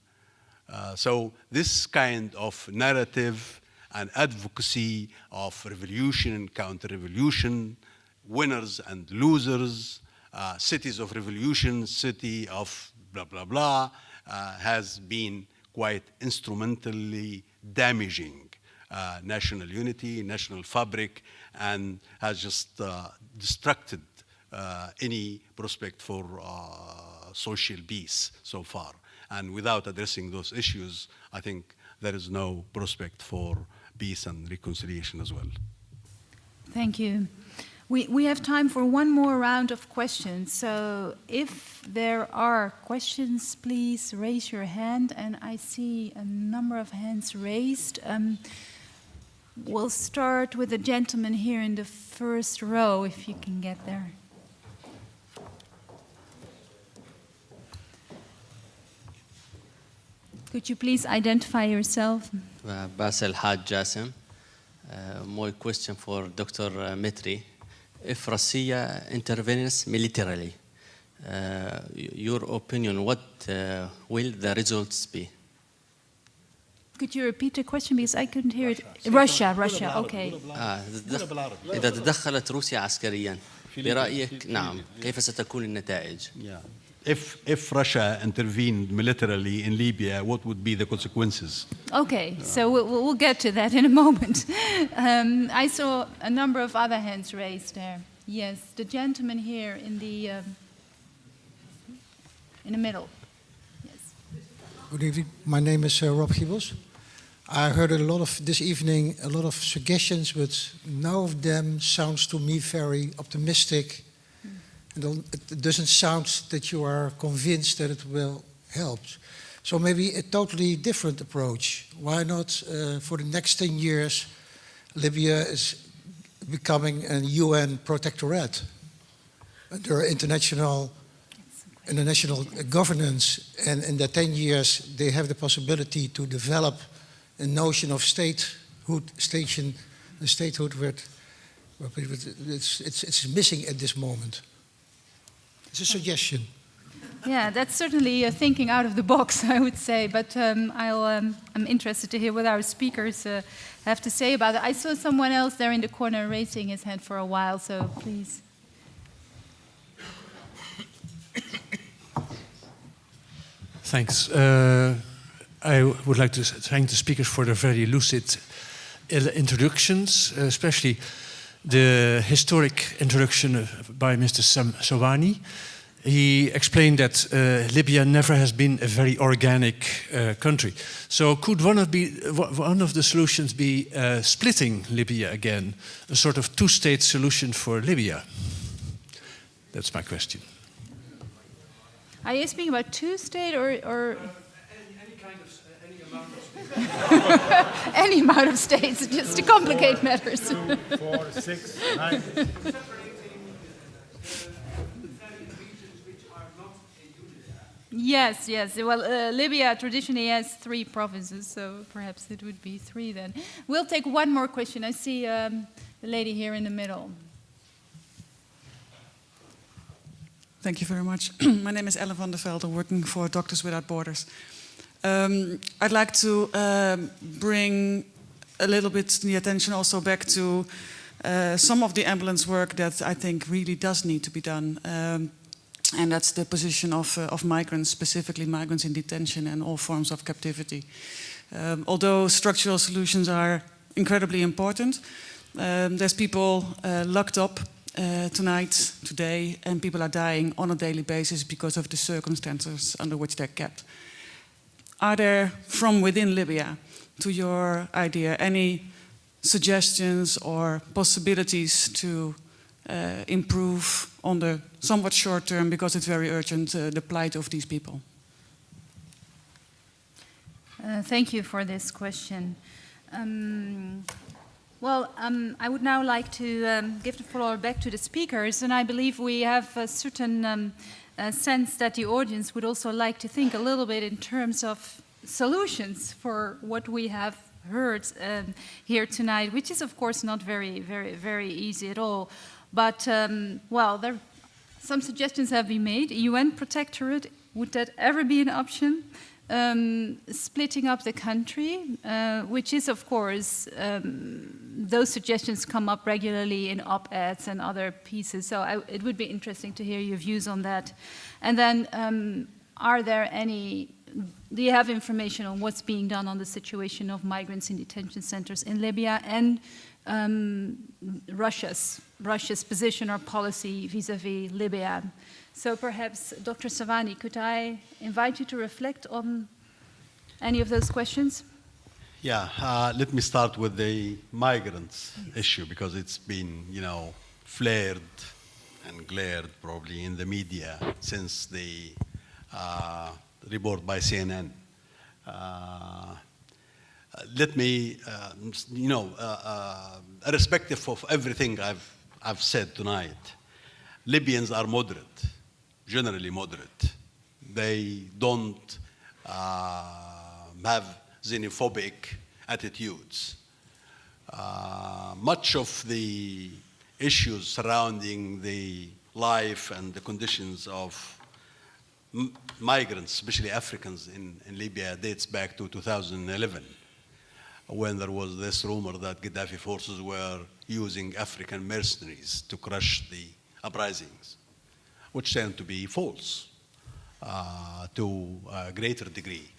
So this kind of narrative and advocacy of revolution and counter-revolution, winners and losers, cities of revolution, city of blah, blah, blah, has been quite instrumentally damaging national unity, national fabric, and has just destructed any prospect for social peace so far. And without addressing those issues, I think there is no prospect for peace and reconciliation as well. Thank you. We have time for one more round of questions. So if there are questions, please raise your hand. And I see a number of hands raised. We'll start with the gentleman here in the first row, if you can get there. Could you please identify yourself? Basel Haj Jassim. My question for Dr. Mitri. If Russia intervenes militarily, your opinion, what will the results be? Could you repeat the question because I couldn't hear it? Russia, okay. إذا تدخلت روسيا عسكريا برأيك نعم كيف ستكون النتائج؟ if Russia intervened militarily in Libya, what would be the consequences? Okay, so we'll get to that in a moment. I saw a number of other hands raised there. Yes, the gentleman here in the middle. Yes. Good evening. My name is Rob Giebels. I heard this evening a lot of suggestions, but none of them sounds to me very optimistic. And it doesn't sound that you are convinced that it will help. So maybe a totally different approach. Why not for the next 10 years, Libya is becoming a UN protectorate under international governance, and in the 10 years they have the possibility to develop a notion of statehood, where it's missing at this moment. It's a suggestion. Yeah, that's certainly thinking out of the box, I would say. But I'm interested to hear what our speakers have to say about it. I saw someone else there in the corner raising his hand for a while, so please. Thanks. I would like to thank the speakers for their very lucid introductions, especially the historic introduction by Mr. Sawani. He explained that Libya never has been a very organic country. So could one of the solutions be splitting Libya again, a sort of two-state solution for Libya? That's my question. Are you speaking about two-state or any amount of any amount of states, just to complicate matters? 2, 4, 6, 9. Yes, yes. Well, Libya traditionally has 3 provinces, so perhaps it would be 3 then. We'll take one more question. I see the lady here in the middle. Thank you very much. My name is Ellen van der Velde, working for Doctors Without Borders. I'd like to bring a little bit the attention also back to some of the ambulance work that I think really does need to be done. And that's the position of migrants, specifically migrants in detention and all forms of captivity. Although structural solutions are incredibly important, there's people locked up tonight, today, and people are dying on a daily basis because of the circumstances under which they're kept. Are there, from within Libya, to your idea, any suggestions or possibilities to improve on the somewhat short term, because it's very urgent, the plight of these people? Thank you for this question. I would now like to give the floor back to the speakers, and I believe we have a certain sense that the audience would also like to think a little bit in terms of solutions for what we have heard here tonight, which is of course not very, very, very easy at all. But, some suggestions have been made. UN protectorate, would that ever be an option? Splitting up the country, which is, of course, those suggestions come up regularly in op-eds and other pieces. So it would be interesting to hear your views on that. And then, do you have information on what's being done on the situation of migrants in detention centers in Libya and Russia's position or policy vis-à-vis Libya? So perhaps, Dr. Sawani, could I invite you to reflect on any of those questions? Yeah, let me start with the migrants issue, because it's been, flared and glared probably in the media since the report by CNN. Let me, irrespective of everything I've said tonight, Libyans are moderate, generally moderate. They don't have xenophobic attitudes. Much of the issues surrounding the life and the conditions of migrants, especially Africans in Libya, dates back to 2011, when there was this rumor that Qadhafi forces were using African mercenaries to crush the uprisings, which turned to be false. to a greater degree.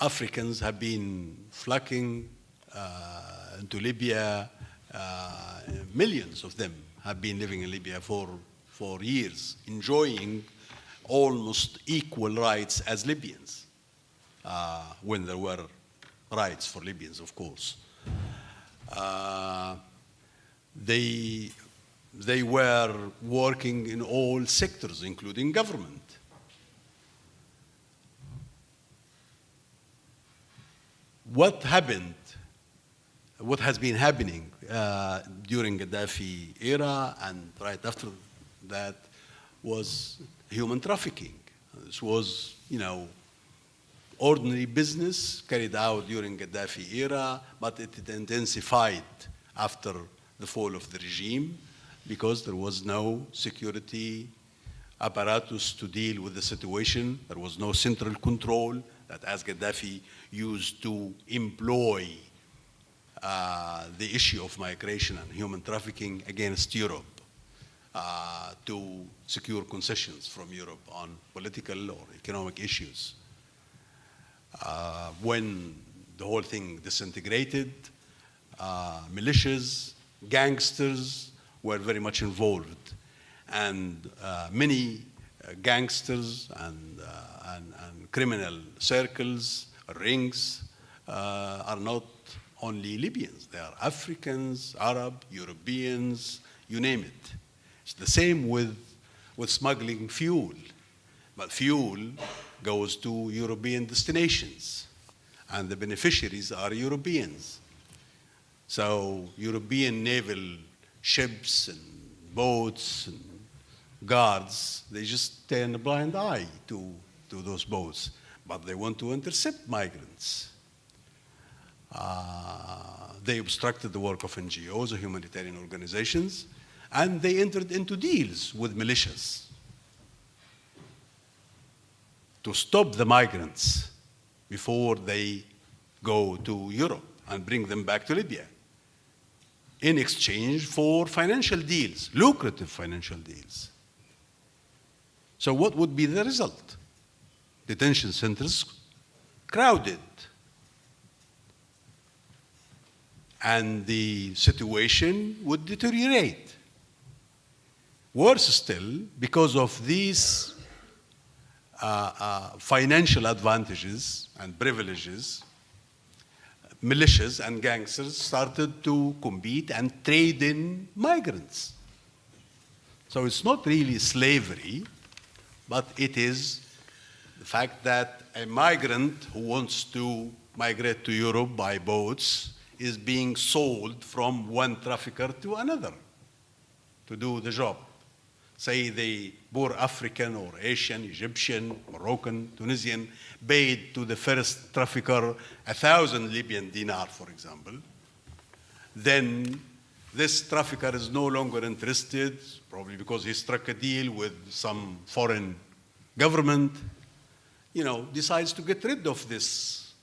Africans have been flocking into Libya. Millions of them have been living in Libya for years, enjoying almost equal rights as Libyans, when there were rights for Libyans, of course. They were working in all sectors, including government. What happened, what has been happening during Qadhafi era and right after that was human trafficking. This was, ordinary business carried out during Qadhafi era, but it intensified after the fall of the regime because there was no security apparatus to deal with the situation. There was no central control that, as Qadhafi used to employ the issue of migration and human trafficking against Europe to secure concessions from Europe on political or economic issues. When the whole thing disintegrated, militias, gangsters were very much involved, and many gangsters and criminal circles, rings, are not only Libyans. They are Africans, Arab, Europeans, you name it. It's the same with smuggling fuel. But fuel goes to European destinations, and the beneficiaries are Europeans. So European naval ships and boats and guards, they just turn a blind eye to those boats, but they want to intercept migrants. They obstructed the work of NGOs, or humanitarian organizations, and they entered into deals with militias to stop the migrants before they go to Europe and bring them back to Libya in exchange for financial deals, lucrative financial deals. So what would be the result? Detention centers crowded, and the situation would deteriorate. Worse still, because of these financial advantages and privileges, militias and gangsters started to compete and trade in migrants. So it's not really slavery, but it is the fact that a migrant who wants to migrate to Europe by boats is being sold from one trafficker to another to do the job. Say the poor African or Asian, Egyptian, Moroccan, Tunisian paid to the first trafficker 1,000 Libyan dinar, for example. Then this trafficker is no longer interested, probably because he struck a deal with some foreign government, decides to get rid of this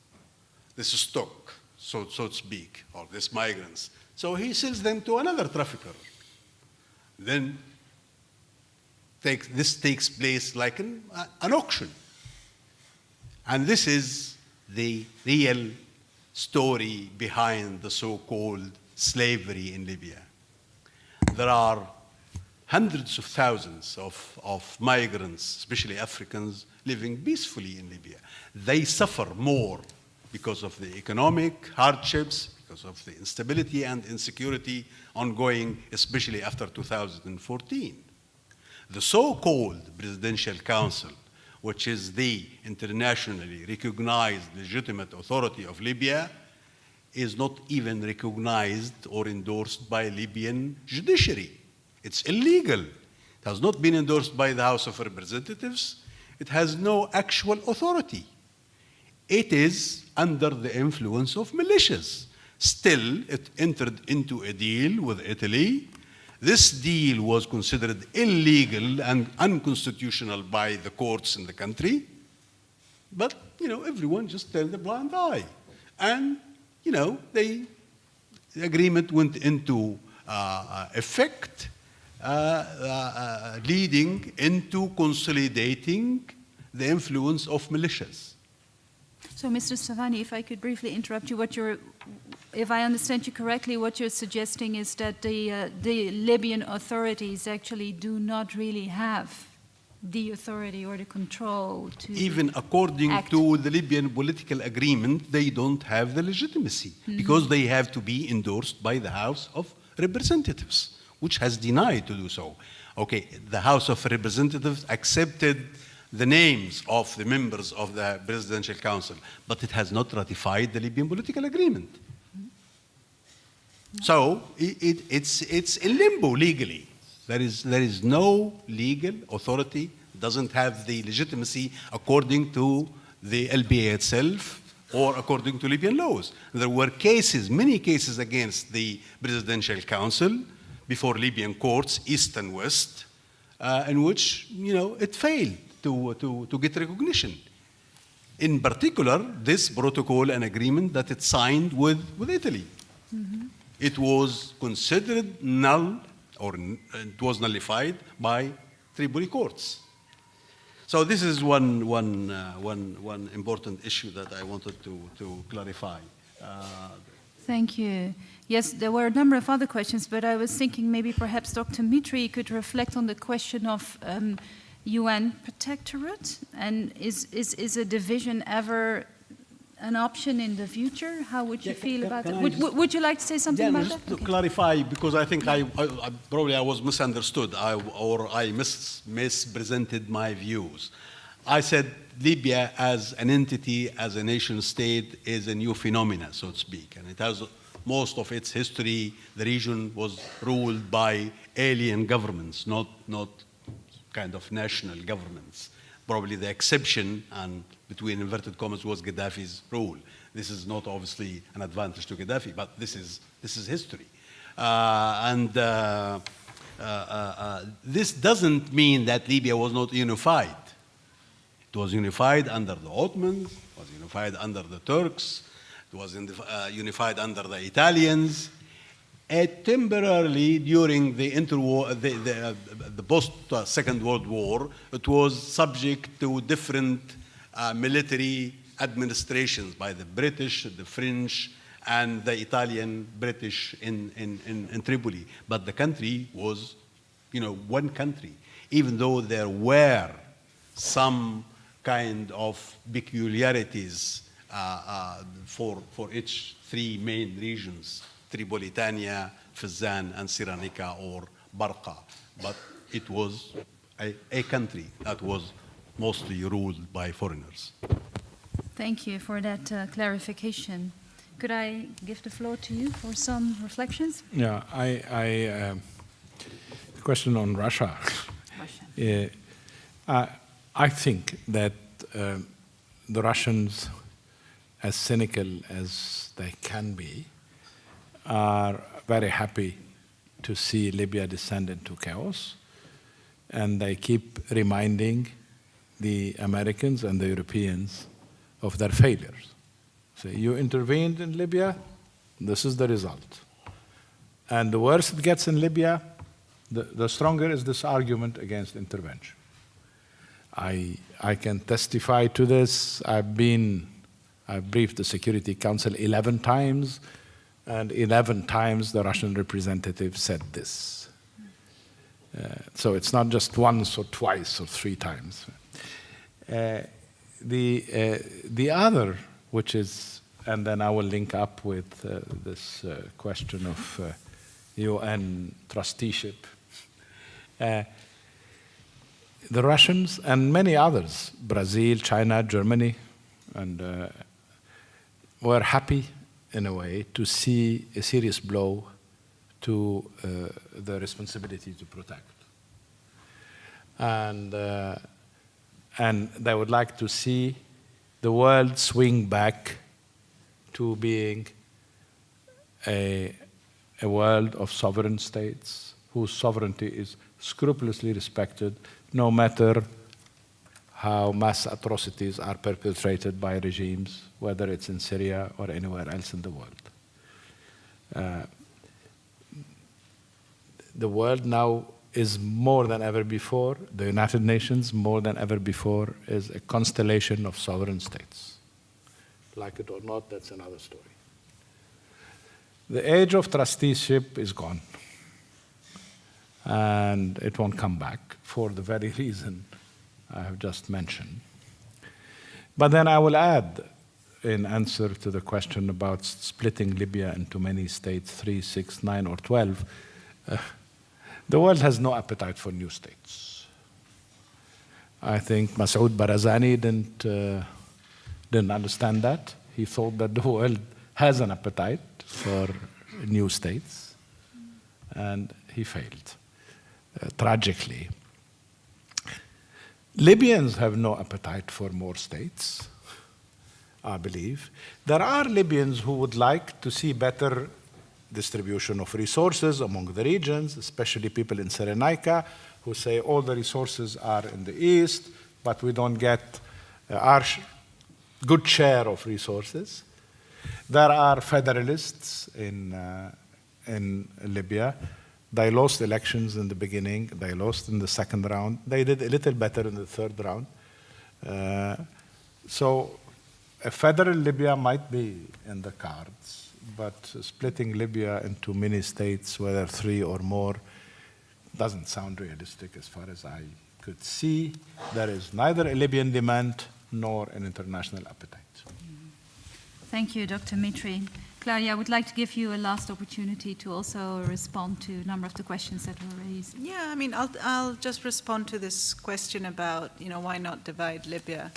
stock, so to speak, or these migrants. So he sells them to another trafficker. Then this takes place like an auction. And this is the real story behind the so-called slavery in Libya. There are hundreds of thousands of migrants, especially Africans, living peacefully in Libya. They suffer more because of the economic hardships, because of the instability and insecurity ongoing, especially after 2014. The so-called Presidential Council, which is the internationally recognized legitimate authority of Libya, is not even recognized or endorsed by Libyan judiciary. It's illegal. It has not been endorsed by the House of Representatives. It has no actual authority. It is under the influence of militias. Still, it entered into a deal with Italy. This deal was considered illegal and unconstitutional by the courts in the country. But, everyone just turned a blind eye. And, the agreement went into effect leading into consolidating the influence of militias. So, Mr. Sawani, if I could briefly interrupt you, if I understand you correctly, what you're suggesting is that the Libyan authorities actually do not really have the authority or the control to even according act. to the Libyan political agreement, they don't have the legitimacy because they have to be endorsed by the House of Representatives, which has denied to do so. Okay, the House of Representatives accepted the names of the members of the Presidential Council, but it has not ratified the Libyan political agreement. So it's in limbo legally. There is no legal authority, doesn't have the legitimacy according to the LBA itself or according to Libyan laws. There were cases, many cases against the Presidential Council before Libyan courts, East and West, in which it failed to get recognition. In particular, this protocol and agreement that it signed with Italy. It was considered null, or it was nullified by Tripoli courts. So this is one important issue that I wanted to clarify. Thank you. Yes, there were a number of other questions, but I was thinking maybe perhaps Dr. Mitri could reflect on the question of UN protectorate, and is a division ever an option in the future? How would you feel about that? Would you like to say something about just that? to clarify, because I think I probably was misunderstood or I mispresented my views. I said Libya as an entity, as a nation state, is a new phenomena, so to speak, and it has most of its history. The region was ruled by alien governments, not kind of national governments. Probably the exception, and between inverted commas, was Gaddafi's rule. This is not obviously an advantage to Gaddafi, but this is history. This doesn't mean that Libya was not unified. It was unified under the Ottomans, it was unified under the Turks, it was unified under the Italians. Temporarily, during the post-Second World War, it was subject to different military administrations by the British, the French, and the Italian British in Tripoli. But the country was, one country, even though there were some kind of peculiarities for each three main regions: Tripolitania, Fezzan, and Cyrenaica, or Barqa. But it was a country that was mostly ruled by foreigners. Thank you for that clarification. Could I give the floor to you for some reflections? Yeah, question on Russia. I think that the Russians, as cynical as they can be, are very happy to see Libya descend into chaos, and they keep reminding the Americans and the Europeans of their failures. So you intervened in Libya, this is the result. And the worse it gets in Libya, the stronger is this argument against intervention. I can testify to this. I've briefed the Security Council 11 times, and 11 times the Russian representative said this. So it's not just once or twice or three times. The other, which is, and then I will link up with this question of UN trusteeship. The Russians and many others, Brazil, China, Germany, and were happy in a way to see a serious blow to the responsibility to protect. And they would like to see the world swing back to being a world of sovereign states whose sovereignty is scrupulously respected, no matter how mass atrocities are perpetrated by regimes, whether it's in Syria or anywhere else in the world. The world now is more than ever before, the United Nations more than ever before, is a constellation of sovereign states. Like it or not, that's another story. The age of trusteeship is gone. And it won't come back for the very reason I have just mentioned. But then I will add, in answer to the question about splitting Libya into many states, 3, 6, 9, or 12, the world has no appetite for new states. I think Masoud Barazani didn't understand that. He thought that the world has an appetite for new states, and he failed, tragically. Libyans have no appetite for more states, I believe. There are Libyans who would like to see better distribution of resources among the regions, especially people in Cyrenaica who say all the resources are in the east, but we don't get our good share of resources. There are federalists in Libya. They lost elections in the beginning. They lost in the second round. They did a little better in the third round. So a federal Libya might be in the cards, but splitting Libya into many states, whether 3 or more, doesn't sound realistic as far as I could see. There is neither a Libyan demand nor an international appetite. Thank you, Dr. Mitri. Claudia, I would like to give you a last opportunity to also respond to a number of the questions that were raised. Yeah, I mean, I'll just respond to this question about, why not divide Libya?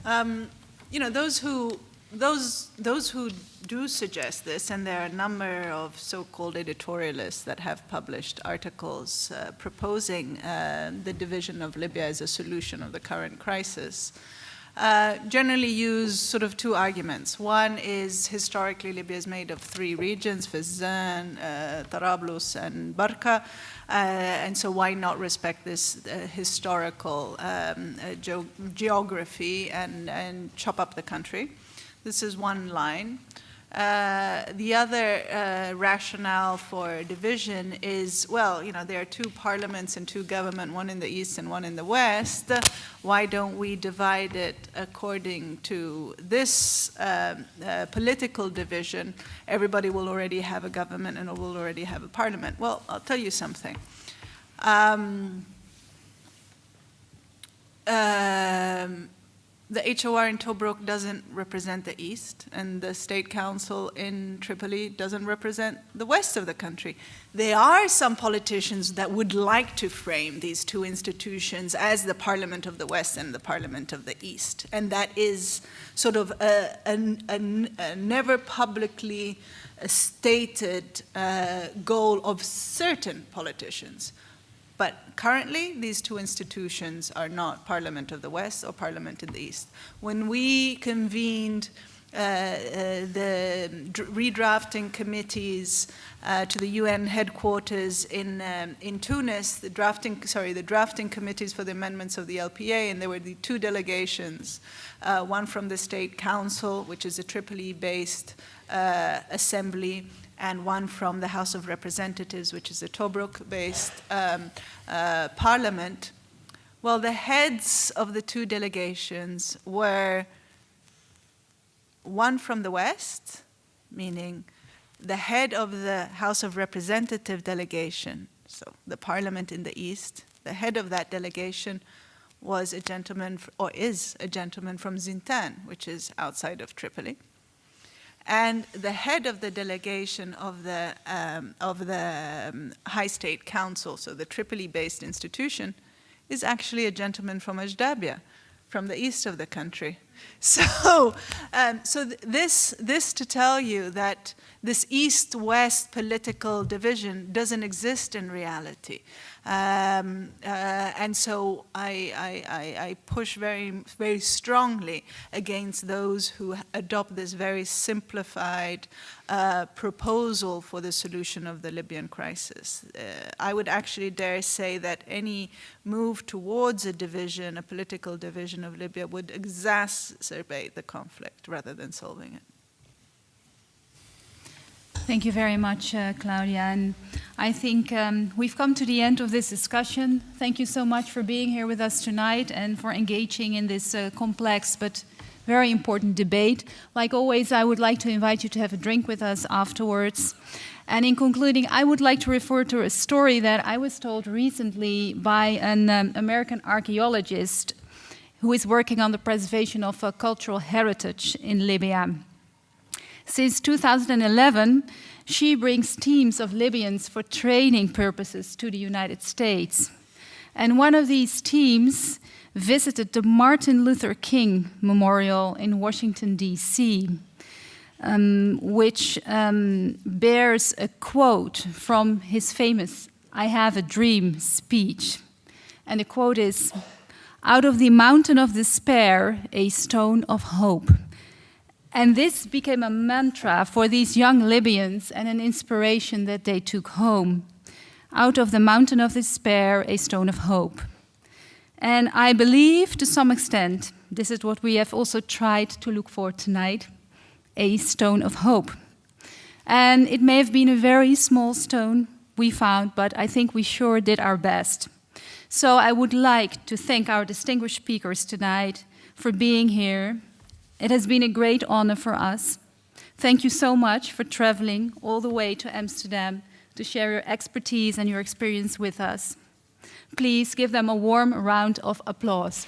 Those who do suggest this, and there are a number of so-called editorialists that have published articles proposing the division of Libya as a solution of the current crisis, generally use sort of 2 arguments. One is historically Libya is made of 3 regions, Fezzan, Tarablus, and Barqa, and so why not respect this historical geography and chop up the country? This is one line. The other rationale for division is, there are 2 parliaments and 2 governments, one in the east and one in the west. Why don't we divide it according to this political division? Everybody will already have a government and will already have a parliament. Well, I'll tell you something. The HOR in Tobruk doesn't represent the east, and the State Council in Tripoli doesn't represent the west of the country. There are some politicians that would like to frame these 2 institutions as the Parliament of the West and the Parliament of the East, and that is sort of a never publicly stated goal of certain politicians. But currently, these 2 institutions are not Parliament of the West or Parliament in the East. When we convened the redrafting committees to the UN headquarters in Tunis, the drafting committees for the amendments of the LPA, and there were the 2 delegations, one from the State Council, which is a Tripoli-based assembly, and one from the House of Representatives, which is a Tobruk-based parliament. Well, the heads of the 2 delegations were one from the West, meaning the head of the House of Representative delegation, so the parliament in the East, the head of that delegation was a gentleman, or is a gentleman from Zintan, which is outside of Tripoli. And the head of the delegation of the High State Council, so the Tripoli-based institution, is actually a gentleman from Ajdabia, from the east of the country. So, this to tell you that this east-west political division doesn't exist in reality. And so I push very, very strongly against those who adopt this very simplified proposal for the solution of the Libyan crisis. I would actually dare say that any move towards a division, a political division of Libya, would exacerbate the conflict rather than solving it. Thank you very much, Claudia. And I think we've come to the end of this discussion. Thank you so much for being here with us tonight and for engaging in this complex but very important debate. Like always, I would like to invite you to have a drink with us afterwards. And in concluding, I would like to refer to a story that I was told recently by an American archaeologist who is working on the preservation of cultural heritage in Libya. Since 2011, she brings teams of Libyans for training purposes to the United States. And one of these teams visited the Martin Luther King Memorial in Washington, D.C., which bears a quote from his famous "I Have a Dream" speech. And the quote is, "Out of the mountain of despair, a stone of hope." And this became a mantra for these young Libyans and an inspiration that they took home. Out of the mountain of despair, a stone of hope. And I believe to some extent, this is what we have also tried to look for tonight, a stone of hope. And it may have been a very small stone we found, but I think we sure did our best. So I would like to thank our distinguished speakers tonight for being here. It has been a great honor for us. Thank you so much for traveling all the way to Amsterdam to share your expertise and your experience with us. Please give them a warm round of applause.